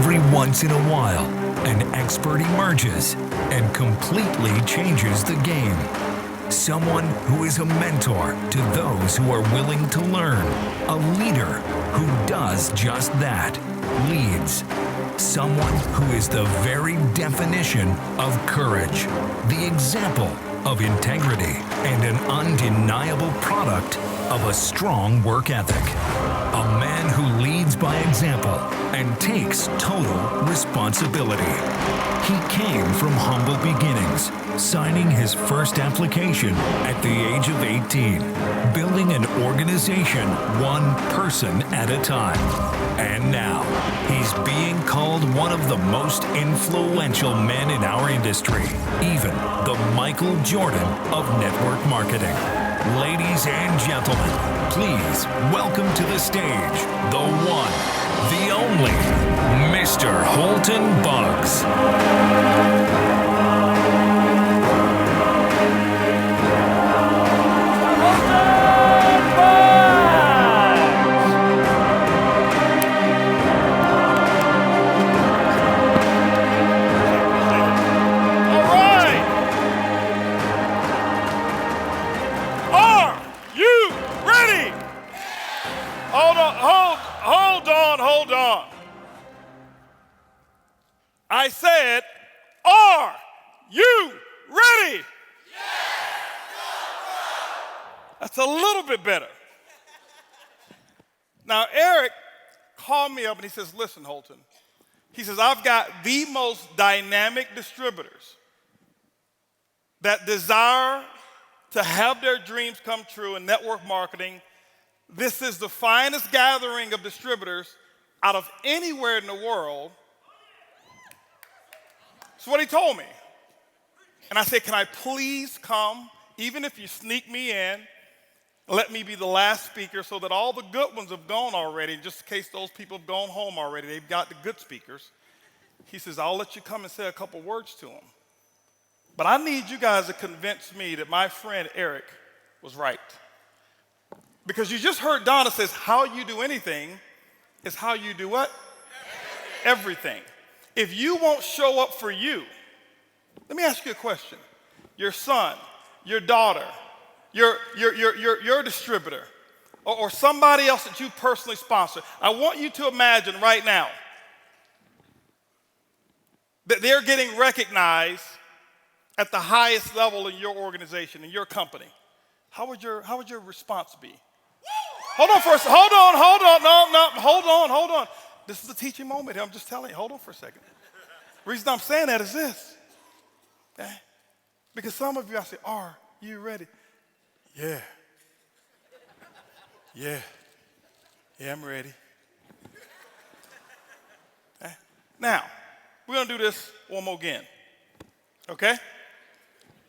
Every once in a while, an expert emerges and completely changes the game. Someone who is a mentor to those who are willing to learn. A leader who does just that, leads. Someone who is the very definition of courage, the example of integrity, and an undeniable product of a strong work ethic. A man who leads by example and takes total responsibility. He came from humble beginnings, signing his first application at the age of 18, building an organization one person at a time. And now, he's being called one of the most influential men in our industry, even the Michael Jordan of network marketing. Ladies and gentlemen, please welcome to the stage the one, the only, Mr. Holton Buggs. Hold on. I said, are you ready? Yes. That's a little bit better. Now, Eric called me up and he says, listen, Holton. He says, I've got the most dynamic distributors that desire to have their dreams come true in network marketing. This is the finest gathering of distributors out of anywhere in the world. That's what he told me. And I said, can I please come, even if you sneak me in, let me be the last speaker so that all the good ones have gone already, just in case those people have gone home already. They've got the good speakers. He says, I'll let you come and say a couple words to them. But I need you guys to convince me that my friend Eric was right. Because you just heard Donna says, how you do anything is how you do what? Everything. If you won't show up for you, let me ask you a question. Your son, your daughter, your distributor, or somebody else that you personally sponsor, I want you to imagine right now that they're getting recognized at the highest level in your organization, in your company. How would your response be? Hold on for a second. Hold on. This is a teaching moment here. I'm just telling you. Hold on for a second. The reason I'm saying that is this. Okay? Because some of you, I say, are you ready? Yeah, I'm ready. Okay? Now, we're going to do this one more again. Okay?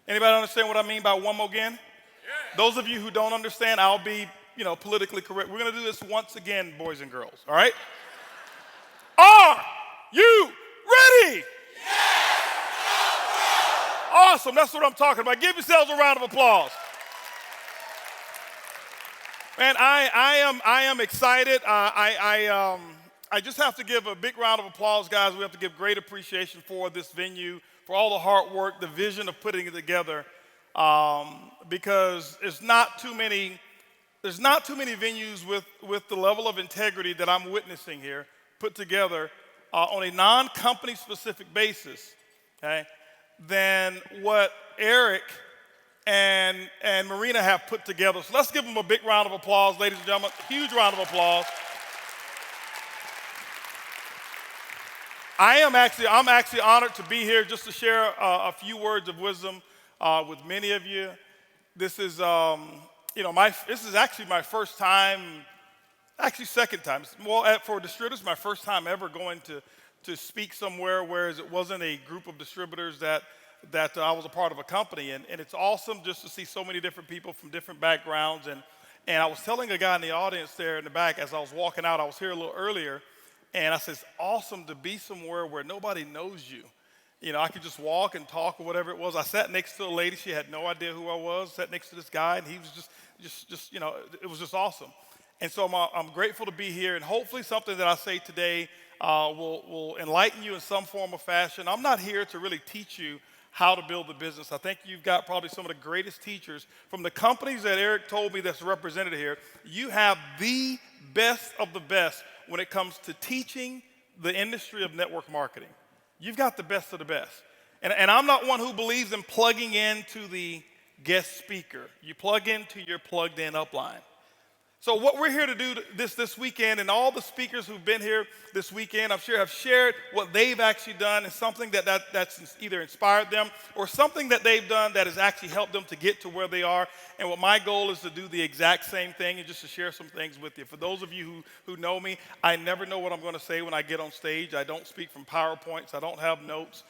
Anybody understand what I mean by one more again? Yeah. Those of you who don't understand, I'll be politically correct. We're going to do this once again, boys and girls, all right? Are you ready? Yes! Awesome, that's what I'm talking about. Give yourselves a round of applause. Man, I am excited. I just have to give a big round of applause, guys. We have to give great appreciation for this venue, for all the hard work, the vision of putting it together, because there's not too many venues with the level of integrity that I'm witnessing here put together on a non-company specific basis, okay, than what Eric and Marina have put together. So let's give them a big round of applause, ladies and gentlemen. Huge round of applause. I'm actually honored to be here just to share a few words of wisdom with many of you. This is this is actually my first time, actually second time. Well, for distributors, my first time ever going to speak somewhere, whereas it wasn't a group of distributors that I was a part of a company. And it's awesome just to see so many different people from different backgrounds. And I was telling a guy in the audience there in the back as I was walking out, I was here a little earlier, and I said, it's awesome to be somewhere where nobody knows you. I could just walk and talk or whatever it was. I sat next to a lady. She had no idea who I was. Sat next to this guy, and he was just it was just awesome. And so I'm grateful to be here, and hopefully something that I say today will enlighten you in some form or fashion. I'm not here to really teach you how to build a business. I think you've got probably some of the greatest teachers from the companies that Eric told me that's represented here. You have the best of the best when it comes to teaching the industry of network marketing. You've got the best of the best. And I'm not one who believes in plugging into the guest speaker. You plug into your plugged in upline. So what we're here to do this weekend, and all the speakers who've been here this weekend, I'm sure have shared what they've actually done, and something that's either inspired them or something that they've done that has actually helped them to get to where they are. And what my goal is to do the exact same thing and just to share some things with you. For those of you who know me, I never know what I'm going to say when I get on stage. I don't speak from PowerPoints. I don't have notes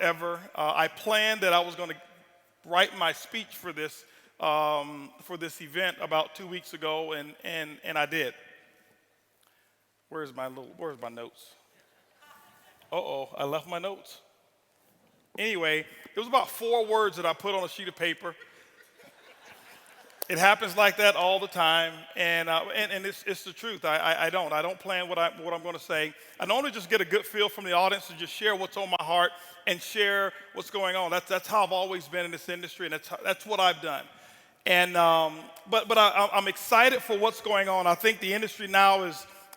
ever. I planned that I was going to write my speech for this event about 2 weeks ago, and I did. Where's my notes? I left my notes. Anyway, it was about 4 words that I put on a sheet of paper. It happens like that all the time, and it's the truth. I don't plan what I'm going to say. I normally just get a good feel from the audience to just share what's on my heart and share what's going on. That's how I've always been in this industry, and that's what I've done. And but I'm excited for what's going on. I think the industry now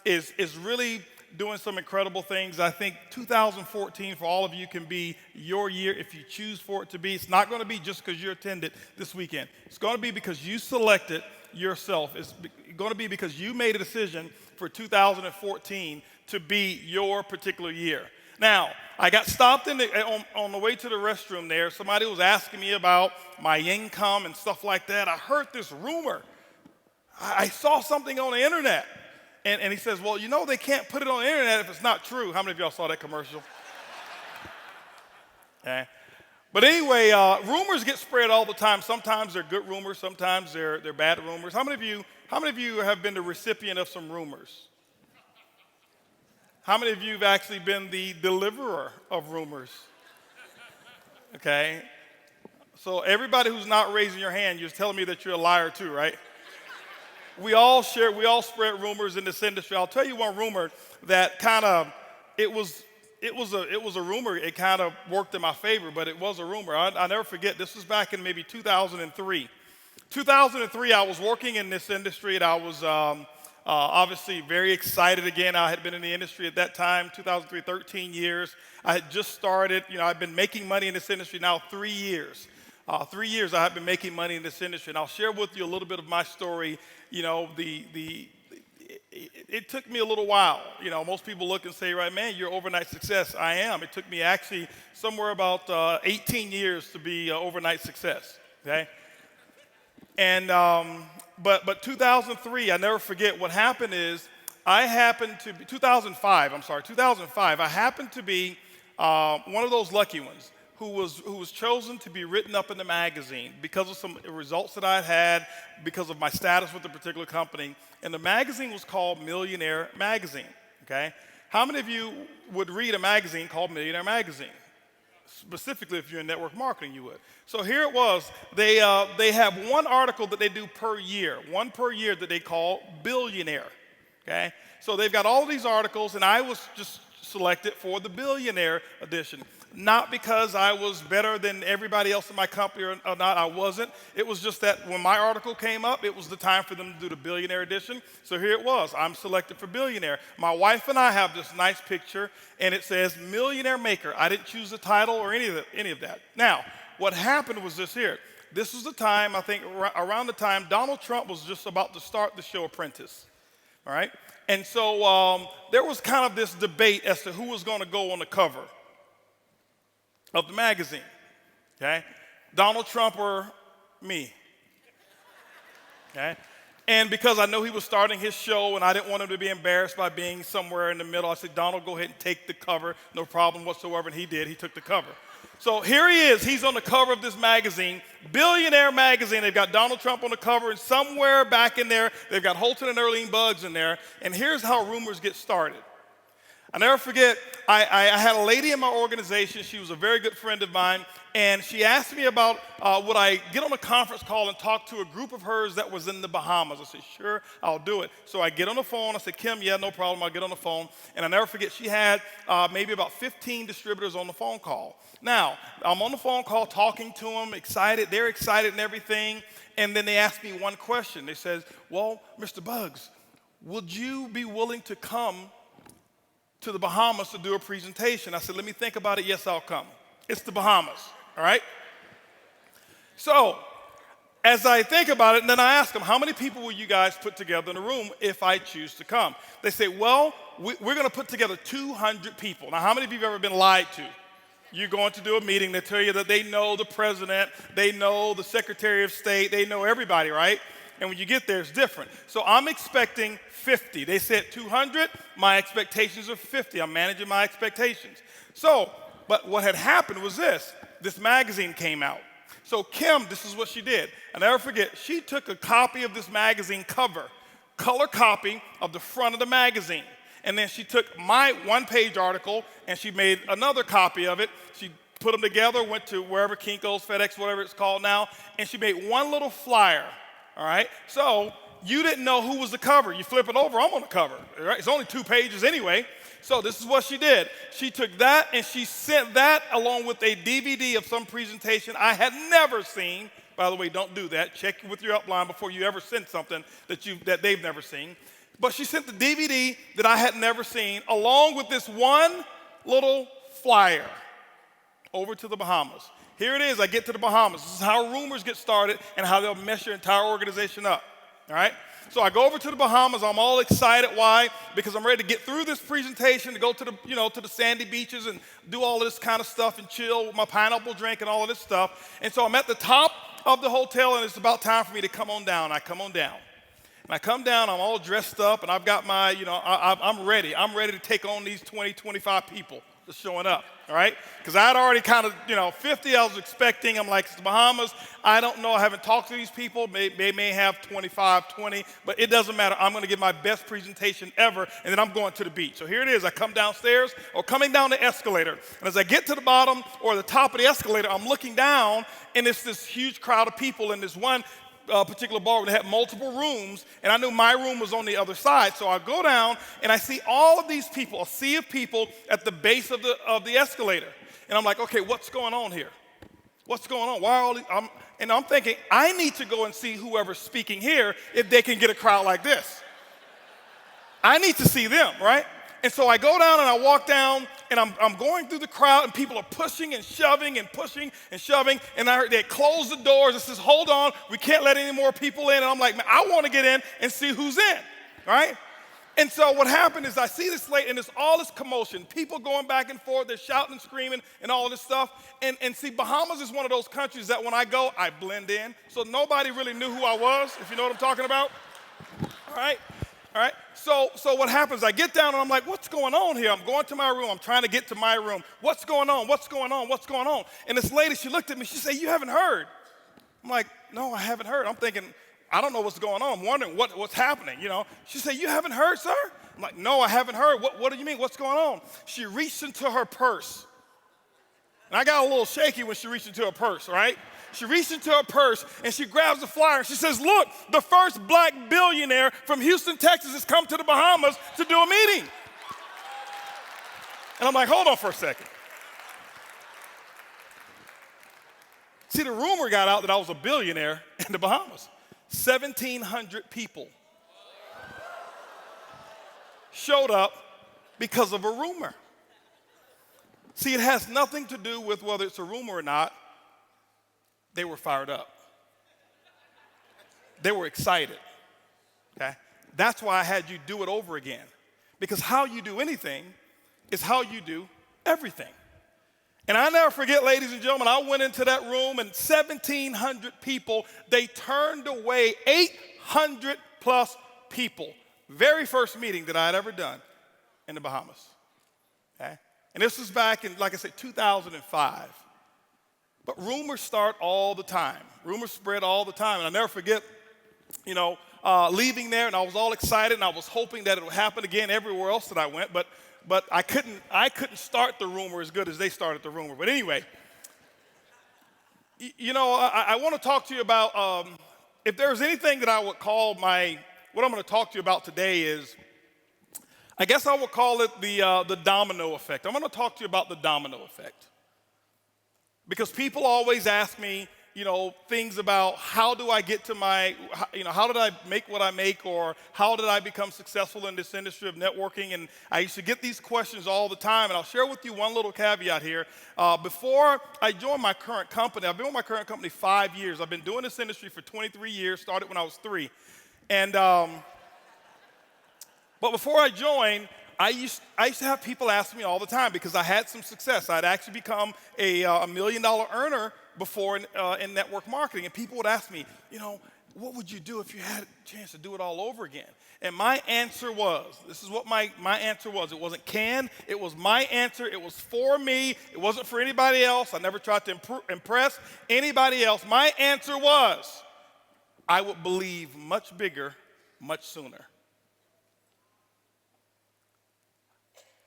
is really doing some incredible things. I think 2014 for all of you can be your year if you choose for it to be. It's not going to be just because you attended this weekend. It's going to be because you selected yourself. It's going to be because you made a decision for 2014 to be your particular year. Now, I got stopped on the way to the restroom there. Somebody was asking me about my income and stuff like that. I heard this rumor. I saw something on the internet. And he says, well, you know, they can't put it on the internet if it's not true. How many of y'all saw that commercial? Okay. But anyway, rumors get spread all the time. Sometimes they're good rumors. Sometimes they're bad rumors. How many of you have been the recipient of some rumors? How many of you have actually been the deliverer of rumors? Okay. So everybody who's not raising your hand, you're telling me that you're a liar too, right? We all spread rumors in this industry. I'll tell you one rumor that kind of, it was a rumor. It kind of worked in my favor, but it was a rumor. I'll never forget, this was back in maybe 2003. 2003, I was working in this industry, and I was obviously very excited again. I had been in the industry at that time, 2003, 13 years. I had just started. I've been making money in this industry now 3 years. 3 years I have been making money in this industry, and I'll share with you a little bit of my story. It took me a little while. Most people look and say, right, man, you're overnight success. I am. It took me actually somewhere about 18 years to be overnight success, okay? And, but 2003, I never forget what happened is 2005, I happened to be one of those lucky ones who was chosen to be written up in the magazine because of some results that I had, because of my status with a particular company. And the magazine was called Millionaire Magazine, okay? How many of you would read a magazine called Millionaire Magazine? Specifically, if you're in network marketing, you would. So here it was. They have one article that they do per year, one per year that they call Billionaire, okay? So they've got all these articles, and I was just selected for the Billionaire edition. Not because I was better than everybody else in my company or not, I wasn't. It was just that when my article came up, it was the time for them to do the Billionaire edition. So here it was. I'm selected for Billionaire. My wife and I have this nice picture, and it says Millionaire Maker. I didn't choose the title or any of that. Now, what happened was this here. This was the time, I think, around the time Donald Trump was just about to start the show Apprentice. All right? And so there was kind of this debate as to who was going to go on the cover of the magazine, okay? Donald Trump or me, okay? And because I know he was starting his show and I didn't want him to be embarrassed by being somewhere in the middle, I said, Donald, go ahead and take the cover, no problem whatsoever, and he did. He took the cover. So here he is. He's on the cover of this magazine, Billionaire Magazine. They've got Donald Trump on the cover, and somewhere back in there, they've got Holton and Buggs in there, and here's how rumors get started. I never forget, I had a lady in my organization. She was a very good friend of mine, and she asked me about would I get on a conference call and talk to a group of hers that was in the Bahamas. I said, sure, I'll do it. So I get on the phone. I said, Kim, yeah, no problem. I'll get on the phone. And I never forget, she had maybe about 15 distributors on the phone call. Now, I'm on the phone call talking to them, excited. They're excited and everything. And then they asked me one question. They said, well, Mr. Buggs, would you be willing to come to the Bahamas to do a presentation? I said, let me think about it. Yes, I'll come. It's the Bahamas, all right? So as I think about it, and then I ask them, how many people will you guys put together in a room if I choose to come? They say, well, we're going to put together 200 people. Now, how many of you have ever been lied to? You're going to do a meeting. They tell you that they know the president, they know the secretary of state, they know everybody, right? And when you get there, it's different. So I'm expecting 50. They said 200. My expectations are 50. I'm managing my expectations. So, but what had happened was this magazine came out. So Kim, this is what she did. I'll never forget, she took a copy of this magazine cover, color copy of the front of the magazine. And then she took my one-page article and she made another copy of it. She put them together, went to wherever, Kinko's, FedEx, whatever it's called now, and she made one little flyer. All right, so you didn't know who was the cover. You flip it over, I'm on the cover. Right? It's only 2 pages anyway. So this is what she did. She took that and she sent that along with a DVD of some presentation I had never seen. By the way, don't do that. Check with your upline before you ever send something that they've never seen. But she sent the DVD that I had never seen along with this one little flyer over to the Bahamas. Here it is, I get to the Bahamas. This is how rumors get started and how they'll mess your entire organization up, all right? So I go over to the Bahamas, I'm all excited, why? Because I'm ready to get through this presentation, to go to the sandy beaches and do all this kind of stuff and chill with my pineapple drink and all of this stuff. And so I'm at the top of the hotel and it's about time for me to come on down. I come on down. And I come down, I'm all dressed up and I've got my, I'm ready. I'm ready to take on these 20, 25 people that's showing up, all right? Because I had already kind of, 50 I was expecting. I'm like, it's the Bahamas. I don't know. I haven't talked to these people. They may have 25, 20, but it doesn't matter. I'm going to give my best presentation ever, and then I'm going to the beach. So here it is. I come downstairs or coming down the escalator. And as I get to the bottom or the top of the escalator, I'm looking down, and it's this huge crowd of people in this one particular bar that had multiple rooms, and I knew my room was on the other side. So I go down and I see all of these people, a sea of people at the base of the escalator. And I'm like, okay, what's going on here? What's going on? Why are all these? I'm thinking, I need to go and see whoever's speaking here if they can get a crowd like this. I need to see them, right? And so I go down and I walk down and I'm going through the crowd and people are pushing and shoving and pushing and shoving. And I heard they close the doors and says, hold on, we can't let any more people in. And I'm like, man, I want to get in and see who's in, right? And so what happened is I see this late and there's all this commotion, people going back and forth, they're shouting and screaming and all of this stuff. And see, Bahamas is one of those countries that when I go, I blend in. So nobody really knew who I was, if you know what I'm talking about, all right? All right, so what happens, I get down and I'm like, what's going on here? I'm going to my room. I'm trying to get to my room. What's going on? What's going on? What's going on? And this lady, she looked at me. She said, you haven't heard. I'm like, no, I haven't heard. I'm thinking, I don't know what's going on. I'm wondering what's happening, She said, you haven't heard, sir? I'm like, no, I haven't heard. What do you mean? What's going on? She reached into her purse. And I got a little shaky when she reached into her purse, right? She reached into her purse and she grabs the flyer and she says, look, the first black billionaire from Houston, Texas has come to the Bahamas to do a meeting. And I'm like, hold on for a second. See, the rumor got out that I was a billionaire in the Bahamas. 1,700 people showed up because of a rumor. See, it has nothing to do with whether it's a rumor or not. They were fired up. They were excited, okay? That's why I had you do it over again. Because how you do anything is how you do everything. And I never forget, ladies and gentlemen, I went into that room and 1,700 people, they turned away 800 plus people. Very first meeting that I had ever done in the Bahamas, okay? And this was back in, like I said, 2005. But rumors start all the time. Rumors spread all the time. And I'll never forget, leaving there, and I was all excited, and I was hoping that it would happen again everywhere else that I went. But I couldn't start the rumor as good as they started the rumor. But anyway, I want to talk to you about if there's anything that I would call what I'm going to talk to you about today is, I guess I would call it the domino effect. I'm going to talk to you about the domino effect. Because people always ask me, things about how do I get to how did I make what I make, or how did I become successful in this industry of networking? And I used to get these questions all the time, and I'll share with you one little caveat here. Before I joined my current company, I've been with my current company 5 years. I've been doing this industry for 23 years, started when I was 3. And, but before I joined, I used to have people ask me all the time because I had some success. I'd actually become a $1 million earner before in network marketing. And people would ask me, what would you do if you had a chance to do it all over again? And my answer was, this is what my answer was. It wasn't can, it was my answer. It was for me. It wasn't for anybody else. I never tried to impress anybody else. My answer was, I would believe much bigger, much sooner.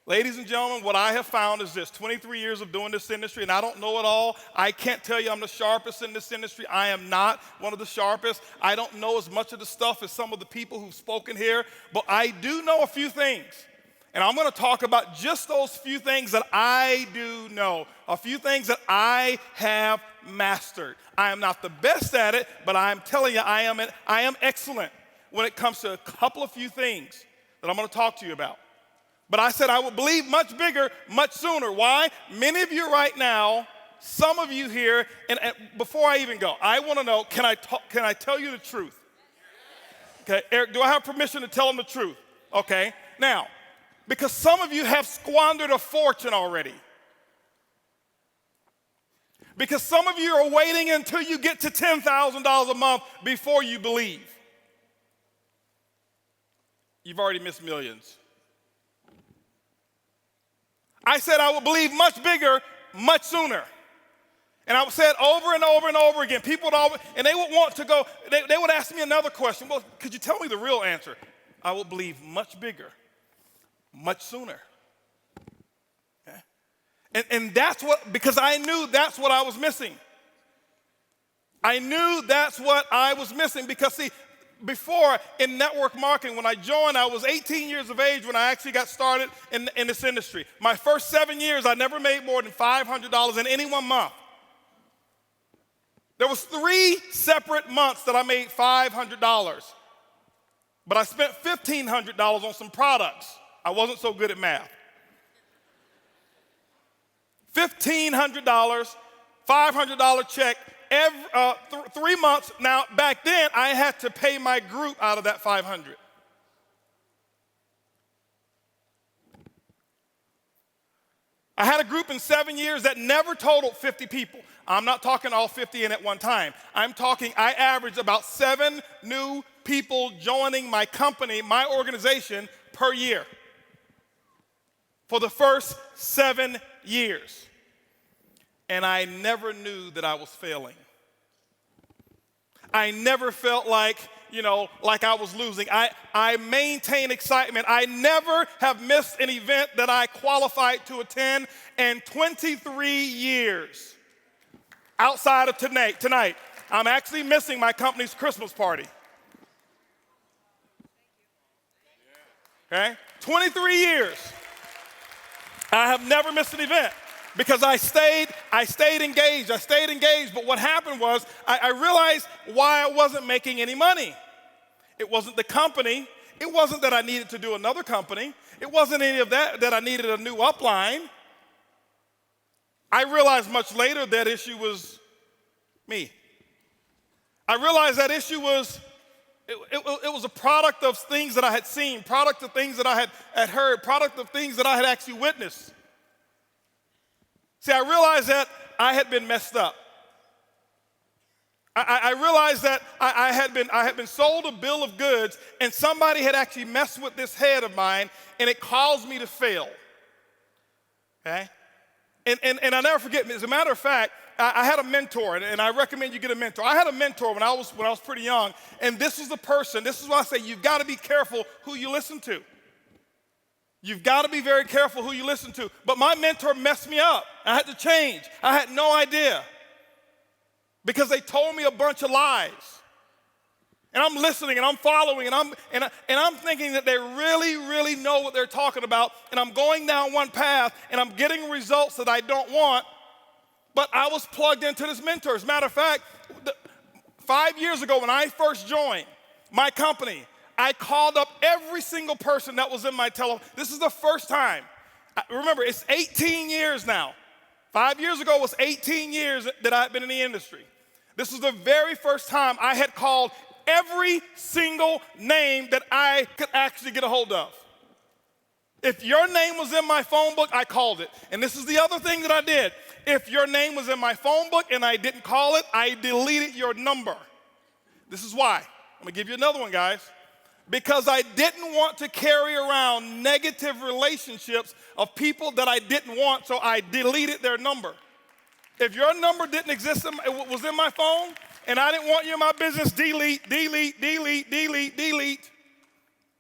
Ladies and gentlemen, what I have found is this: 23 years of doing this industry, and I don't know it all. I can't tell you I'm the sharpest in this industry. I am not one of the sharpest. I don't know as much of the stuff as some of the people who've spoken here, but I do know a few things. And I'm going to talk about just those few things that I do know, a few things that I have mastered. I am not the best at it, but I'm telling you, I am excellent when it comes to a couple of few things that I'm going to talk to you about. But I said I would believe much bigger, much sooner. Why? Many of you right now, some of you here, and before I even go, I want to know, can I tell you the truth? Okay, Eric, do I have permission to tell them the truth? Okay, now, because some of you have squandered a fortune already. Because some of you are waiting until you get to $10,000 a month before you believe. You've already missed millions. I said I would believe much bigger, much sooner. And I said over and over and over again. People would and they would want to go, they would ask me another question. Well, could you tell me the real answer? I will believe much bigger, much sooner. Okay? And that's because I knew that's what I was missing. I knew that's what I was missing because, see, before in network marketing, when I joined, I was 18 years of age when I actually got started in this industry. My first 7 years, I never made more than $500 in any one month. There was 3 separate months that I made $500, but I spent $1,500 on some products. I wasn't so good at math. $1,500, $500 check. 3 months. Now, back then, I had to pay my group out of that $500. I had a group in 7 years that never totaled 50 people. I'm not talking all 50 in at one time. I'm talking I averaged about 7 new people joining my company, my organization, per year for the first 7 years. And I never knew that I was failing. I never felt like I was losing. I maintain excitement. I never have missed an event that I qualified to attend in 23 years. Outside of tonight, I'm actually missing my company's Christmas party. Okay? 23 years. I have never missed an event. Because I stayed engaged. But what happened was I realized why I wasn't making any money. It wasn't the company. It wasn't that I needed to do another company. It wasn't any of that I needed a new upline. I realized much later that issue was me. I realized that issue was, it was a product of things that I had seen, product of things that I had heard, product of things that I had actually witnessed. See, I realized that I had been messed up. I realized that I had been sold a bill of goods, and somebody had actually messed with this head of mine, and it caused me to fail. Okay? And I'll never forget, as a matter of fact, I had a mentor, and I recommend you get a mentor. I had a mentor when I was pretty young, and this is the person, this is why I say you've got to be careful who you listen to. You've got to be very careful who you listen to. But my mentor messed me up. I had to change. I had no idea. because they told me a bunch of lies. And I'm listening and I'm following and I'm thinking that they really, really know what they're talking about. And I'm going down one path and I'm getting results that I don't want. But I was plugged into this mentor. As a matter of fact, 5 years ago when I first joined my company, I called up every single person that was in my telephone. This is the first time. Remember, it's 18 years now. 5 years ago was 18 years that I've been in the industry. This was the very first time I had called every single name that I could actually get a hold of. If your name was in my phone book, I called it. And this is the other thing that I did. If your name was in my phone book and I didn't call it, I deleted your number. This is why. I'm gonna give you another one, guys. Because I didn't want to carry around negative relationships of people that I didn't want, so I deleted their number. If your number didn't exist, it was in my phone, and I didn't want you in my business, delete, delete, delete, delete, delete.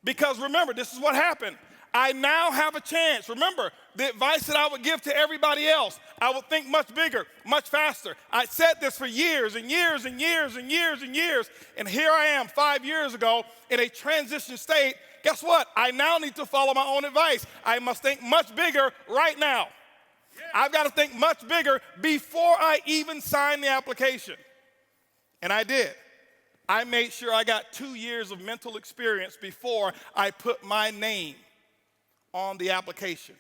Because remember, this is what happened. I now have a chance. Remember, the advice that I would give to everybody else, I would think much bigger, much faster. I said this for years and years and years and years and years, and here I am 5 years ago in a transition state. Guess what? I now need to follow my own advice. I must think much bigger right now. I've got to think much bigger before I even sign the application. And I did. I made sure I got 2 years of mental experience before I put my name on the application.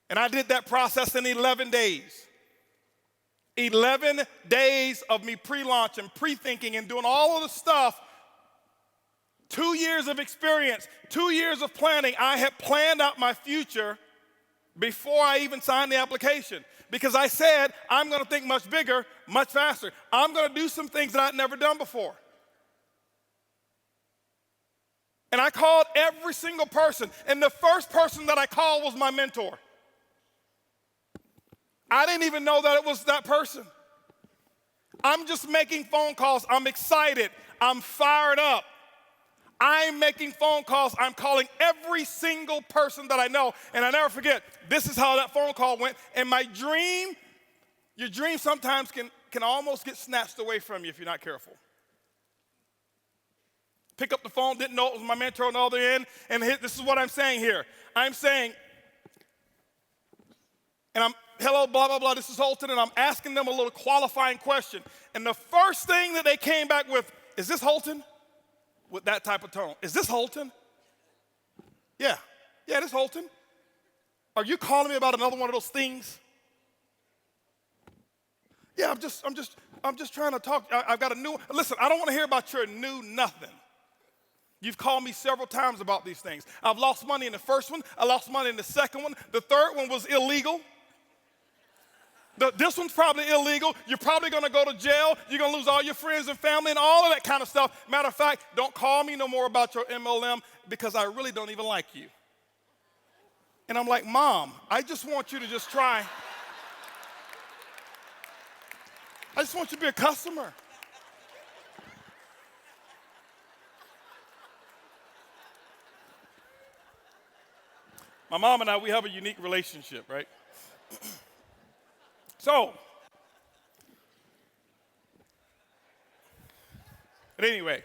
And I did that process in 11 days. 11 days of me pre-launch and pre-thinking and doing all of the stuff. 2 years of experience, 2 years of planning. I had planned out my future before I even signed the application. Because I said, I'm gonna think much bigger, much faster. I'm gonna do some things that I'd never done before. And I called every single person, and the first person that I called was my mentor. I didn't even know that it was that person. I'm just making phone calls. I'm excited. I'm fired up. I'm making phone calls. I'm calling every single person that I know. And I never forget, this is how that phone call went. And my dream, your dream sometimes can almost get snatched away from you if you're not careful. Pick up the phone, didn't know it was my mentor on the other end. And this is what I'm saying here. I'm saying, and I'm, hello, blah, blah, blah, this is Holton, and I'm asking them a little qualifying question. And the first thing that they came back with, is this Holton? With that type of tone. Is this Holton? Yeah, this is Holton. Are you calling me about another one of those things? Yeah, I'm just trying to talk. I've got a new, listen, I don't want to hear about your new nothing. You've called me several times about these things. I've lost money in the first one. I lost money in the second one. The third one was illegal. This one's probably illegal. You're probably going to go to jail. You're going to lose all your friends and family and all of that kind of stuff. Matter of fact, don't call me no more about your MLM because I really don't even like you. And I'm like, Mom, I just want you to just try. I just want you to be a customer. My mom and I, we have a unique relationship, right? So, but anyway,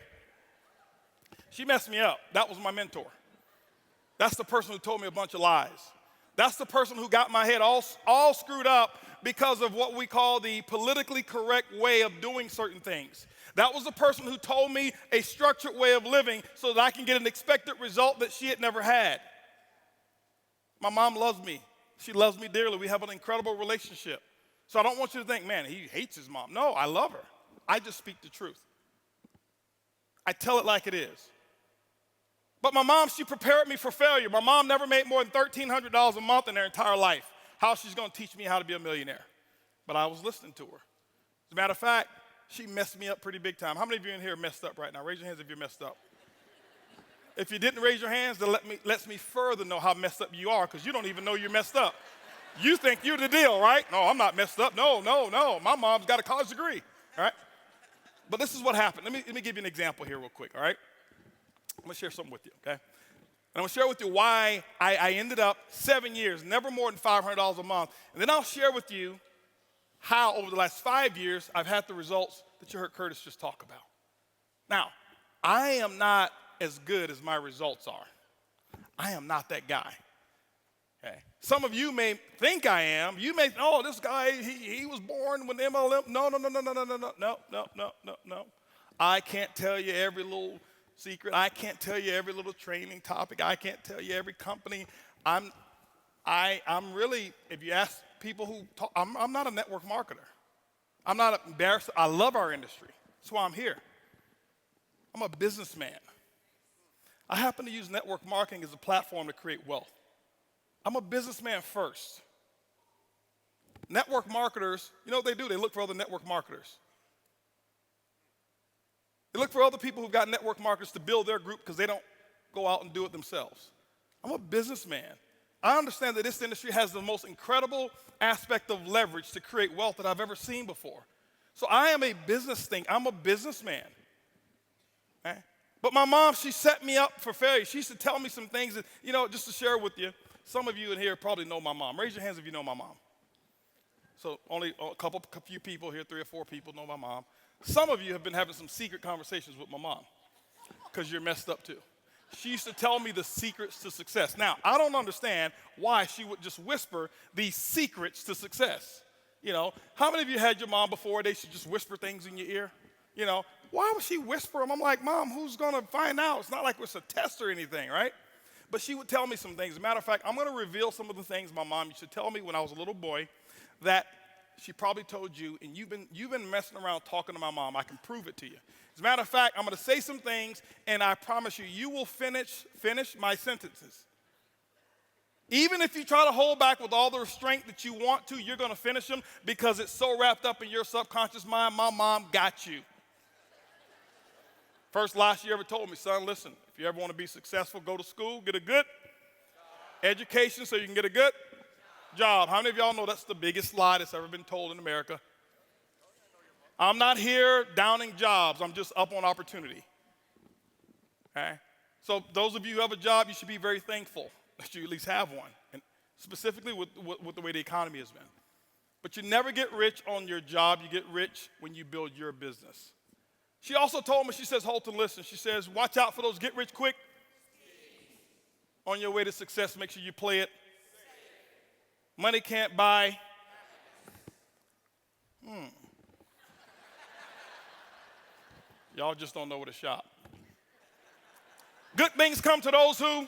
she messed me up. That was my mentor. That's the person who told me a bunch of lies. That's the person who got my head all screwed up because of what we call the politically correct way of doing certain things. That was the person who told me a structured way of living so that I can get an expected result that she had never had. My mom loves me. She loves me dearly. We have an incredible relationship. So I don't want you to think, man, he hates his mom. No, I love her. I just speak the truth. I tell it like it is. But my mom, she prepared me for failure. My mom never made more than $1,300 a month in her entire life. How she's going to teach me how to be a millionaire? But I was listening to her. As a matter of fact, she messed me up pretty big time. How many of you in here are messed up right now? Raise your hands if you're messed up. If you didn't raise your hands, then lets me further know how messed up you are because you don't even know you're messed up. You think you're the deal, right? No, I'm not messed up. No. My mom's got a college degree, all right? But this is what happened. Let me give you an example here real quick, all right? I'm going to share something with you, okay? And I'm going to share with you why I ended up 7 years, never more than $500 a month. And then I'll share with you how over the last 5 years I've had the results that you heard Curtis just talk about. Now, I am not as good as my results are. I am not that guy. Okay. Some of you may think I am. You may, oh, this guy, he was born with MLM. No. I can't tell you every little secret. I can't tell you every little training topic. I can't tell you every company. I'm really, if you ask people who talk, I'm not a network marketer. I'm not embarrassed. I love our industry. That's why I'm here. I'm a businessman. I happen to use network marketing as a platform to create wealth. I'm a businessman first. Network marketers, you know what they do? They look for other network marketers. They look for other people who've got network marketers to build their group because they don't go out and do it themselves. I'm a businessman. I understand that this industry has the most incredible aspect of leverage to create wealth that I've ever seen before. So I am a business thing. I'm a businessman. Okay? But my mom, she set me up for failure. She used to tell me some things that, just to share with you. Some of you in here probably know my mom. Raise your hands if you know my mom. So only a few people here, 3 or 4 people know my mom. Some of you have been having some secret conversations with my mom because you're messed up too. She used to tell me the secrets to success. Now, I don't understand why she would just whisper these secrets to success. How many of you had your mom before they should just whisper things in your ear? Why would she whisper them? I'm like, Mom, who's going to find out? It's not like it's a test or anything, right? But she would tell me some things. As a matter of fact, I'm going to reveal some of the things my mom used to tell me when I was a little boy that she probably told you, and you've been messing around talking to my mom. I can prove it to you. As a matter of fact, I'm going to say some things, and I promise you, you will finish my sentences. Even if you try to hold back with all the restraint that you want to, you're going to finish them because it's so wrapped up in your subconscious mind. My mom got you. First lie she ever told me, son, listen, if you ever want to be successful, go to school, get a good education so you can get a good job. How many of y'all know that's the biggest lie that's ever been told in America? I'm not here downing jobs. I'm just up on opportunity. Okay? So those of you who have a job, you should be very thankful that you at least have one, and specifically with the way the economy has been. But you never get rich on your job. You get rich when you build your business. She also told me, she says, Holton, listen, she says, watch out for those get rich quick. On your way to success, make sure you play it. Money can't buy. Y'all just don't know where to shop. Good things come to those who.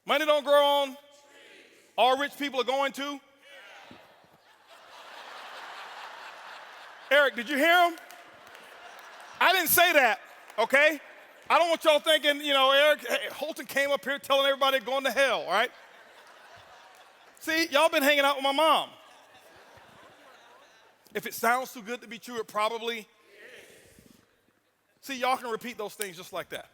Money don't grow on. All rich people are going to. Eric, did you hear him? I didn't say that, okay? I don't want y'all thinking, Eric, Holton came up here telling everybody going to hell, all right? See, y'all been hanging out with my mom. If it sounds too good to be true, it probably is. See, y'all can repeat those things just like that,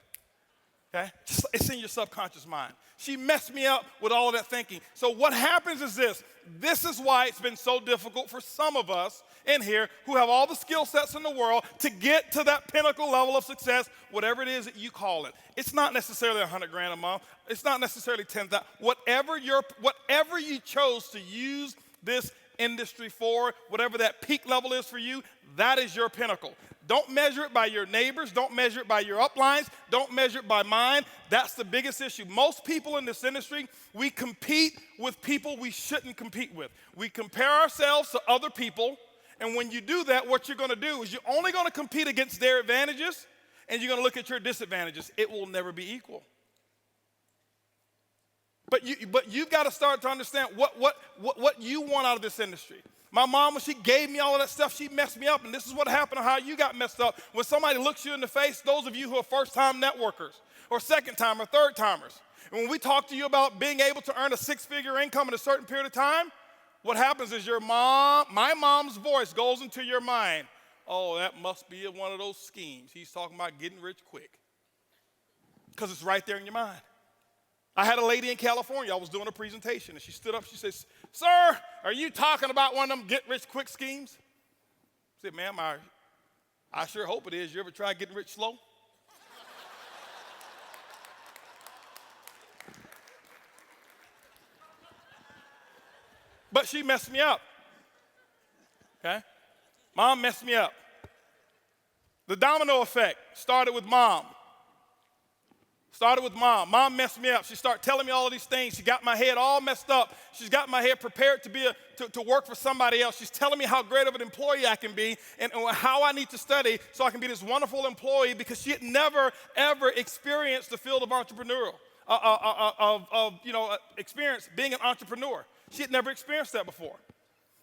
okay? It's in your subconscious mind. She messed me up with all of that thinking. So what happens is this. This is why it's been so difficult for some of us in here who have all the skill sets in the world to get to that pinnacle level of success, whatever it is that you call it. It's not necessarily $100,000 a month. It's not necessarily $10,000. Whatever you chose to use this industry for, whatever that peak level is for you, that is your pinnacle. Don't measure it by your neighbors. Don't measure it by your uplines. Don't measure it by mine. That's the biggest issue. Most people in this industry, we compete with people we shouldn't compete with. We compare ourselves to other people, and when you do that, what you're going to do is you're only going to compete against their advantages, and you're going to look at your disadvantages. It will never be equal. But you've got to start to understand what you want out of this industry. My mom, when she gave me all of that stuff, she messed me up, and this is what happened, how you got messed up. When somebody looks you in the face, those of you who are first-time networkers or second-time or third-timers, and when we talk to you about being able to earn a 6-figure income in a certain period of time, what happens is my mom's voice goes into your mind. Oh, that must be one of those schemes. He's talking about getting rich quick. Because it's right there in your mind. I had a lady in California, I was doing a presentation, and she stood up, she says, "Sir, are you talking about one of them get-rich-quick schemes?" I said, "Ma'am, I sure hope it is. You ever try getting rich slow?" But she messed me up. Okay? Mom messed me up. The domino effect started with mom. Started with mom. Mom messed me up. She started telling me all of these things. She got my head all messed up. She's got my head prepared to work for somebody else. She's telling me how great of an employee I can be and how I need to study so I can be this wonderful employee, because she had never, ever experienced the field of entrepreneurial, experience being an entrepreneur. She had never experienced that before.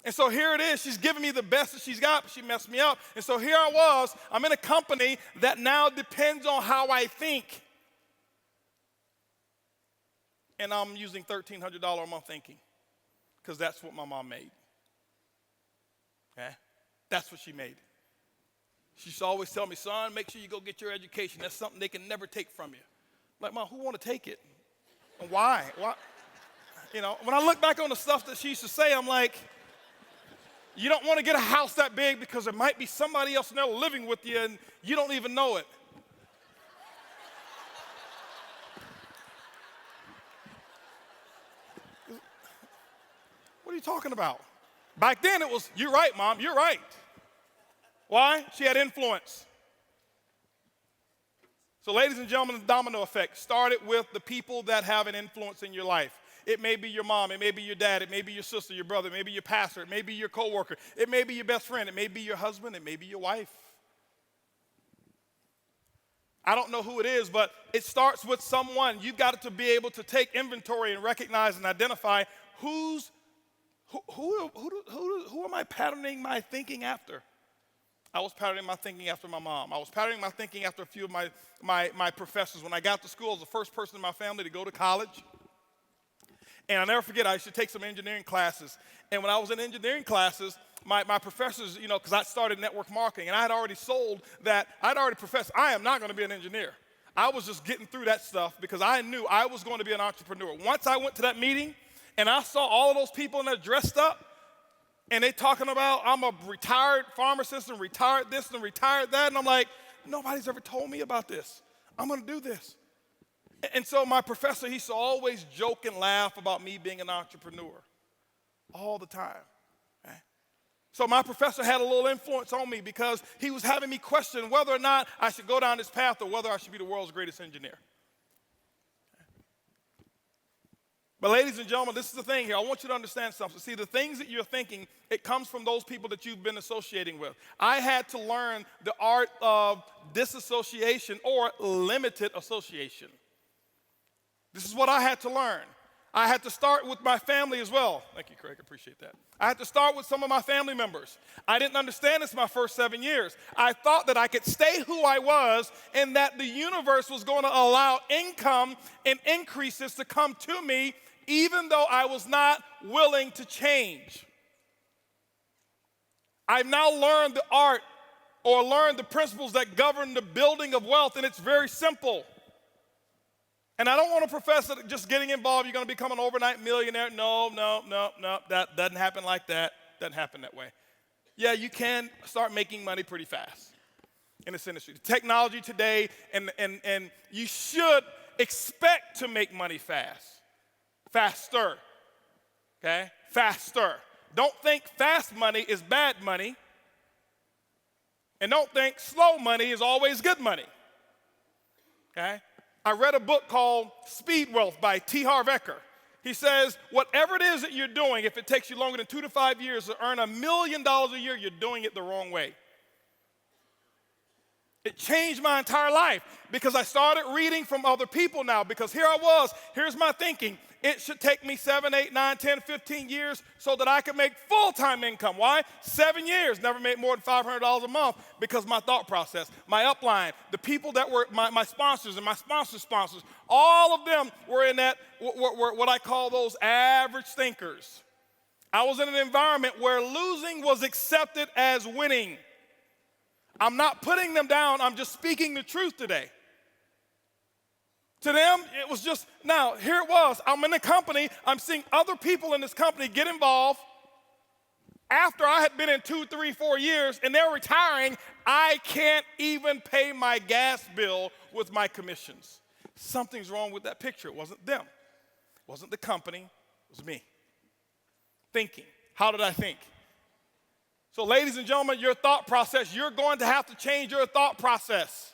And so here it is. She's giving me the best that she's got, but she messed me up. And so here I was. I'm in a company that now depends on how I think. And I'm using $1,300 a month thinking, because that's what my mom made. Okay? That's what she made. She used to always tell me, son, make sure you go get your education. That's something they can never take from you. I'm like, Mom, who want to take it? And why? Why? You know, when I look back on the stuff that she used to say, I'm like, you don't want to get a house that big because there might be somebody else in there living with you and you don't even know it. What are you talking about? Back then it was, you're right, Mom, you're right. Why? She had influence. So ladies and gentlemen, the domino effect started with the people that have an influence in your life. It may be your mom, it may be your dad, it may be your sister, your brother, it may be your pastor, it may be your coworker, it may be your best friend, it may be your husband, it may be your wife. I don't know who it is, but it starts with someone. You've got to be able to take inventory and recognize and identify who am I patterning my thinking after? I was patterning my thinking after my mom. I was patterning my thinking after a few of my professors. When I got to school, I was the first person in my family to go to college. And I'll never forget, I used to take some engineering classes. And when I was in engineering classes, my professors, because I started network marketing, and I had already sold that, I'd already professed, I am not going to be an engineer. I was just getting through that stuff because I knew I was going to be an entrepreneur. Once I went to that meeting, and I saw all of those people in there dressed up, and they talking about, I'm a retired pharmacist and retired this and retired that, and I'm like, nobody's ever told me about this. I'm going to do this. And so my professor, he used to always joke and laugh about me being an entrepreneur all the time. Right? So my professor had a little influence on me because he was having me question whether or not I should go down this path or whether I should be the world's greatest engineer. But ladies and gentlemen, this is the thing here. I want you to understand something. See, the things that you're thinking, it comes from those people that you've been associating with. I had to learn the art of disassociation or limited association. This is what I had to learn. I had to start with my family as well. Thank you, Craig. I appreciate that. I had to start with some of my family members. I didn't understand this my first 7 years. I thought that I could stay who I was and that the universe was going to allow income and increases to come to me even though I was not willing to change. I've now learned the art or learned the principles that govern the building of wealth, and it's very simple. And I don't want to profess that just getting involved, you're going to become an overnight millionaire. No. That doesn't happen like that. Doesn't happen that way. Yeah, you can start making money pretty fast in this industry. The technology today, and you should expect to make money fast. Faster. Okay? Faster. Don't think fast money is bad money. And don't think slow money is always good money. Okay? I read a book called Speed Wealth by T. Harv Eker. He says, whatever it is that you're doing, if it takes you longer than 2 to 5 years to earn $1 million a year, you're doing it the wrong way. It changed my entire life because I started reading from other people now, because here I was, here's my thinking. It should take me 7, 8, 9, 10, 15 years so that I can make full-time income. Why? 7 years, never made more than $500 a month because my thought process, my upline, the people that were my sponsors and my sponsors, all of them were in that, were what I call those average thinkers. I was in an environment where losing was accepted as winning. I'm not putting them down, I'm just speaking the truth today. To them, it was just, now, here it was. I'm in a company. I'm seeing other people in this company get involved. After I had been in 2, 3, 4 years, and they're retiring, I can't even pay my gas bill with my commissions. Something's wrong with that picture. It wasn't them. It wasn't the company. It was me. Thinking. How did I think? So ladies and gentlemen, your thought process, you're going to have to change your thought process.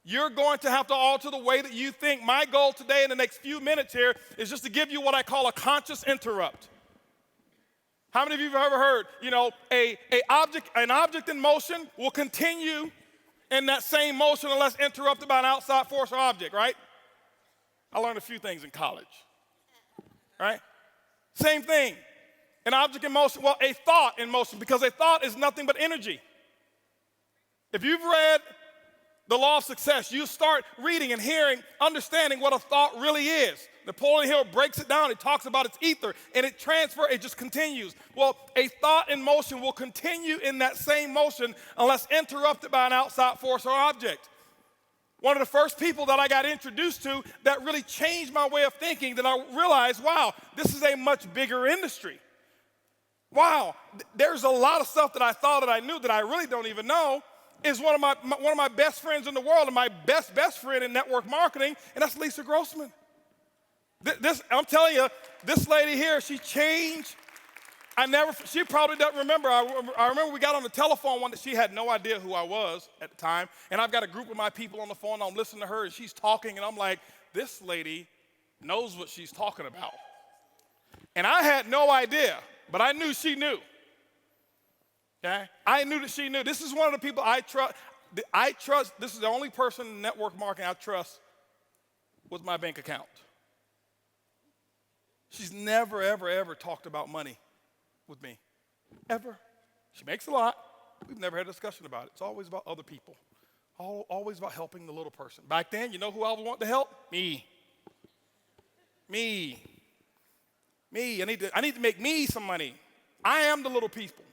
You're going to have to alter the way that you think. My goal today in the next few minutes here is just to give you what I call a conscious interrupt. How many of you have ever heard, an object in motion will continue in that same motion unless interrupted by an outside force or object, right? I learned a few things in college, right? Same thing. An object in motion, well, a thought in motion, because a thought is nothing but energy. If you've read The Law of Success, you start reading and hearing, understanding what a thought really is. Napoleon Hill breaks it down. He talks about its ether, and it just continues. Well, a thought in motion will continue in that same motion unless interrupted by an outside force or object. One of the first people that I got introduced to that really changed my way of thinking, that I realized, wow, this is a much bigger industry. Wow, there's a lot of stuff that I thought that I knew that I really don't even know, is one of my best friends in the world and my best friend in network marketing, and that's Lisa Grossman. I'm telling you, this lady here, she changed. She probably doesn't remember. I remember we got on the telephone one that she had no idea who I was at the time, and I've got a group of my people on the phone, and I'm listening to her, and she's talking, and I'm like, this lady knows what she's talking about. And I had no idea, but I knew she knew. Okay? I knew that she knew. This is one of the people I trust. This is the only person in network marketing I trust with my bank account. She's never, ever, ever talked about money with me. Ever. She makes a lot. We've never had a discussion about it. It's always about other people. Always about helping the little person. Back then, you know who I was wanting to help? Me. I need to make me some money. I am the little people.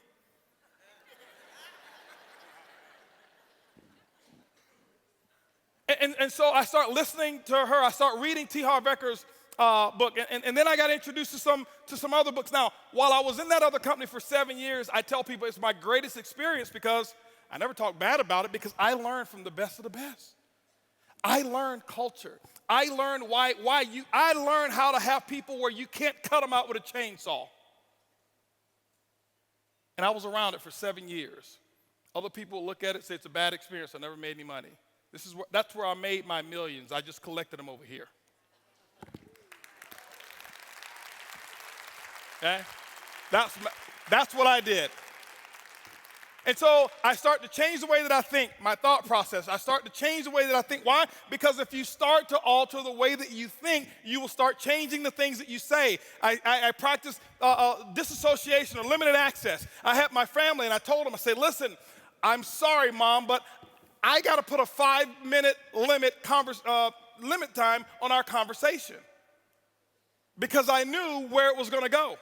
And so I start listening to her. I start reading T. Harv Ekker's book, and then I got introduced to some other books. Now, while I was in that other company for 7 years, I tell people it's my greatest experience because I never talk bad about it, because I learned from the best of the best. I learned culture. I learned I learned how to have people where you can't cut them out with a chainsaw. And I was around it for 7 years. Other people look at it and say it's a bad experience. I never made any money. That's where I made my millions. I just collected them over here. Okay? That's what I did. And so I start to change the way that I think, my thought process. I start to change the way that I think. Why? Because if you start to alter the way that you think, you will start changing the things that you say. I practiced disassociation or limited access. I had my family, and I told them, I said, listen, I'm sorry, Mom, but I got to put a 5-minute limit time on our conversation, because I knew where it was going to go.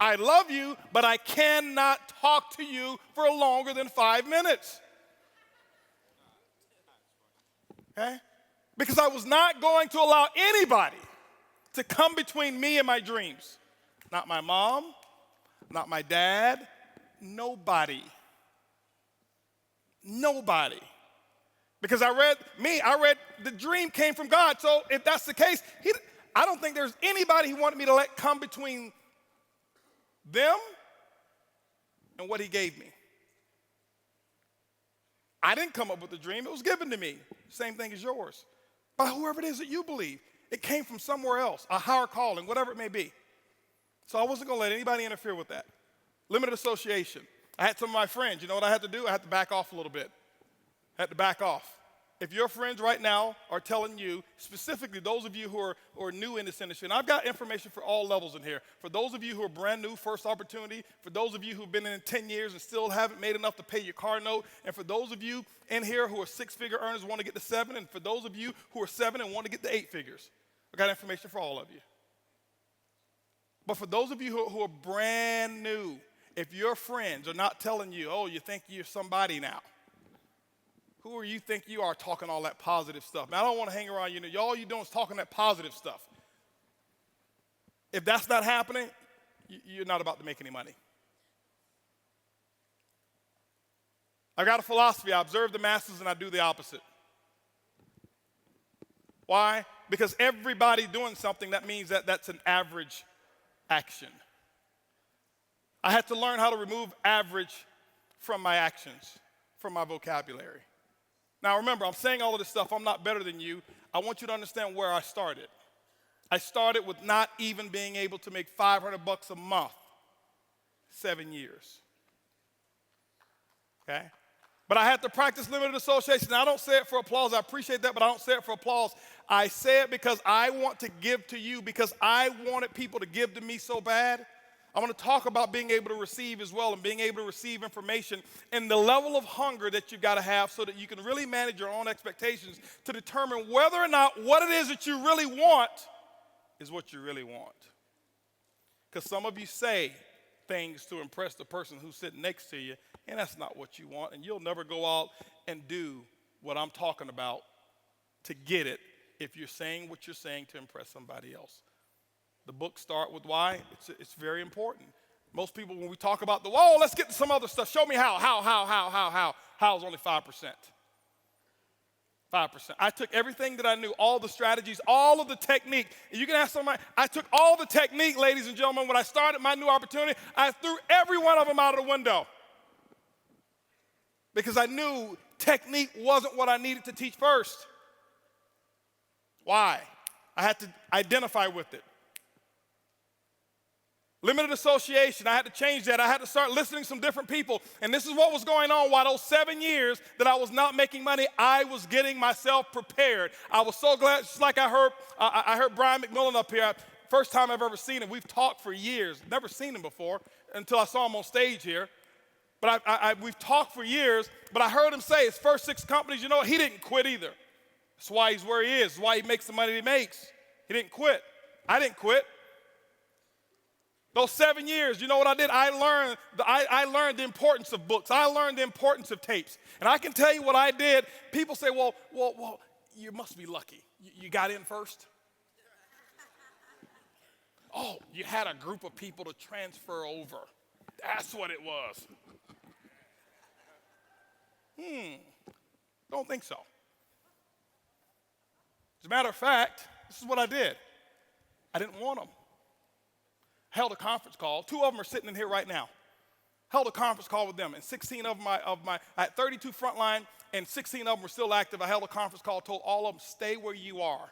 I love you, but I cannot talk to you for longer than 5 minutes. Okay? Because I was not going to allow anybody to come between me and my dreams. Not my mom, not my dad, nobody. Nobody. Because I read the dream came from God. So if that's the case, I don't think there's anybody he wanted me to let come between them and what he gave me. I didn't come up with the dream. It was given to me. Same thing as yours. By whoever it is that you believe. It came from somewhere else, a higher calling, whatever it may be. So I wasn't going to let anybody interfere with that. Limited association. I had some of my friends. You know what I had to do? I had to back off a little bit. I had to back off. If your friends right now are telling you, specifically those of you who are new in this industry, and I've got information for all levels in here. For those of you who are brand new, first opportunity. For those of you who've been in 10 years and still haven't made enough to pay your car note. And for those of you in here who are 6-figure earners and want to get to 7. And for those of you who are 7 and want to get to 8 figures. I've got information for all of you. But for those of you who are brand new, if your friends are not telling you, oh, you think you're somebody now. Who are you think you are talking all that positive stuff? Man, I don't want to hang around you. All you're doing is talking that positive stuff. If that's not happening, you're not about to make any money. I've got a philosophy. I observe the masses and I do the opposite. Why? Because everybody doing something, that means that that's an average action. I had to learn how to remove average from my actions, from my vocabulary. Now remember, I'm saying all of this stuff, I'm not better than you. I want you to understand where I started. I started with not even being able to make $500 a month, 7 years. Okay? But I had to practice limited association. Now, I don't say it for applause. I appreciate that, but I don't say it for applause. I say it because I want to give to you, because I wanted people to give to me so bad. I want to talk about being able to receive as well, and being able to receive information and the level of hunger that you've got to have so that you can really manage your own expectations to determine whether or not what it is that you really want is what you really want. Because some of you say things to impress the person who's sitting next to you, and that's not what you want, and you'll never go out and do what I'm talking about to get it if you're saying what you're saying to impress somebody else. The book Start With Why, it's very important. Most people, when we talk about let's get to some other stuff. Show me how. How is only 5%. 5%. I took everything that I knew, all the strategies, all of the technique. And you can ask somebody, I took all the technique, ladies and gentlemen. When I started my new opportunity, I threw every one of them out of the window. Because I knew technique wasn't what I needed to teach first. Why? I had to identify with it. Limited association, I had to change that. I had to start listening to some different people. And this is what was going on. While those 7 years that I was not making money, I was getting myself prepared. I was so glad, just like I heard Brian McMillan up here. First time I've ever seen him. We've talked for years. Never seen him before until I saw him on stage here. But we've talked for years, but I heard him say his first 6 companies, you know what, he didn't quit either. That's why he's where he is. That's why he makes the money he makes. He didn't quit. I didn't quit. Those 7 years, you know what I did? I learned the importance of books. I learned the importance of tapes. And I can tell you what I did. People say, well, you must be lucky. You got in first? Oh, you had a group of people to transfer over. That's what it was. Don't think so. As a matter of fact, this is what I did. I didn't want them. Held a conference call. 2 of them are sitting in here right now. Held a conference call with them, and 16 of them, I had 32 frontline, and 16 of them were still active. I held a conference call, told all of them, stay where you are.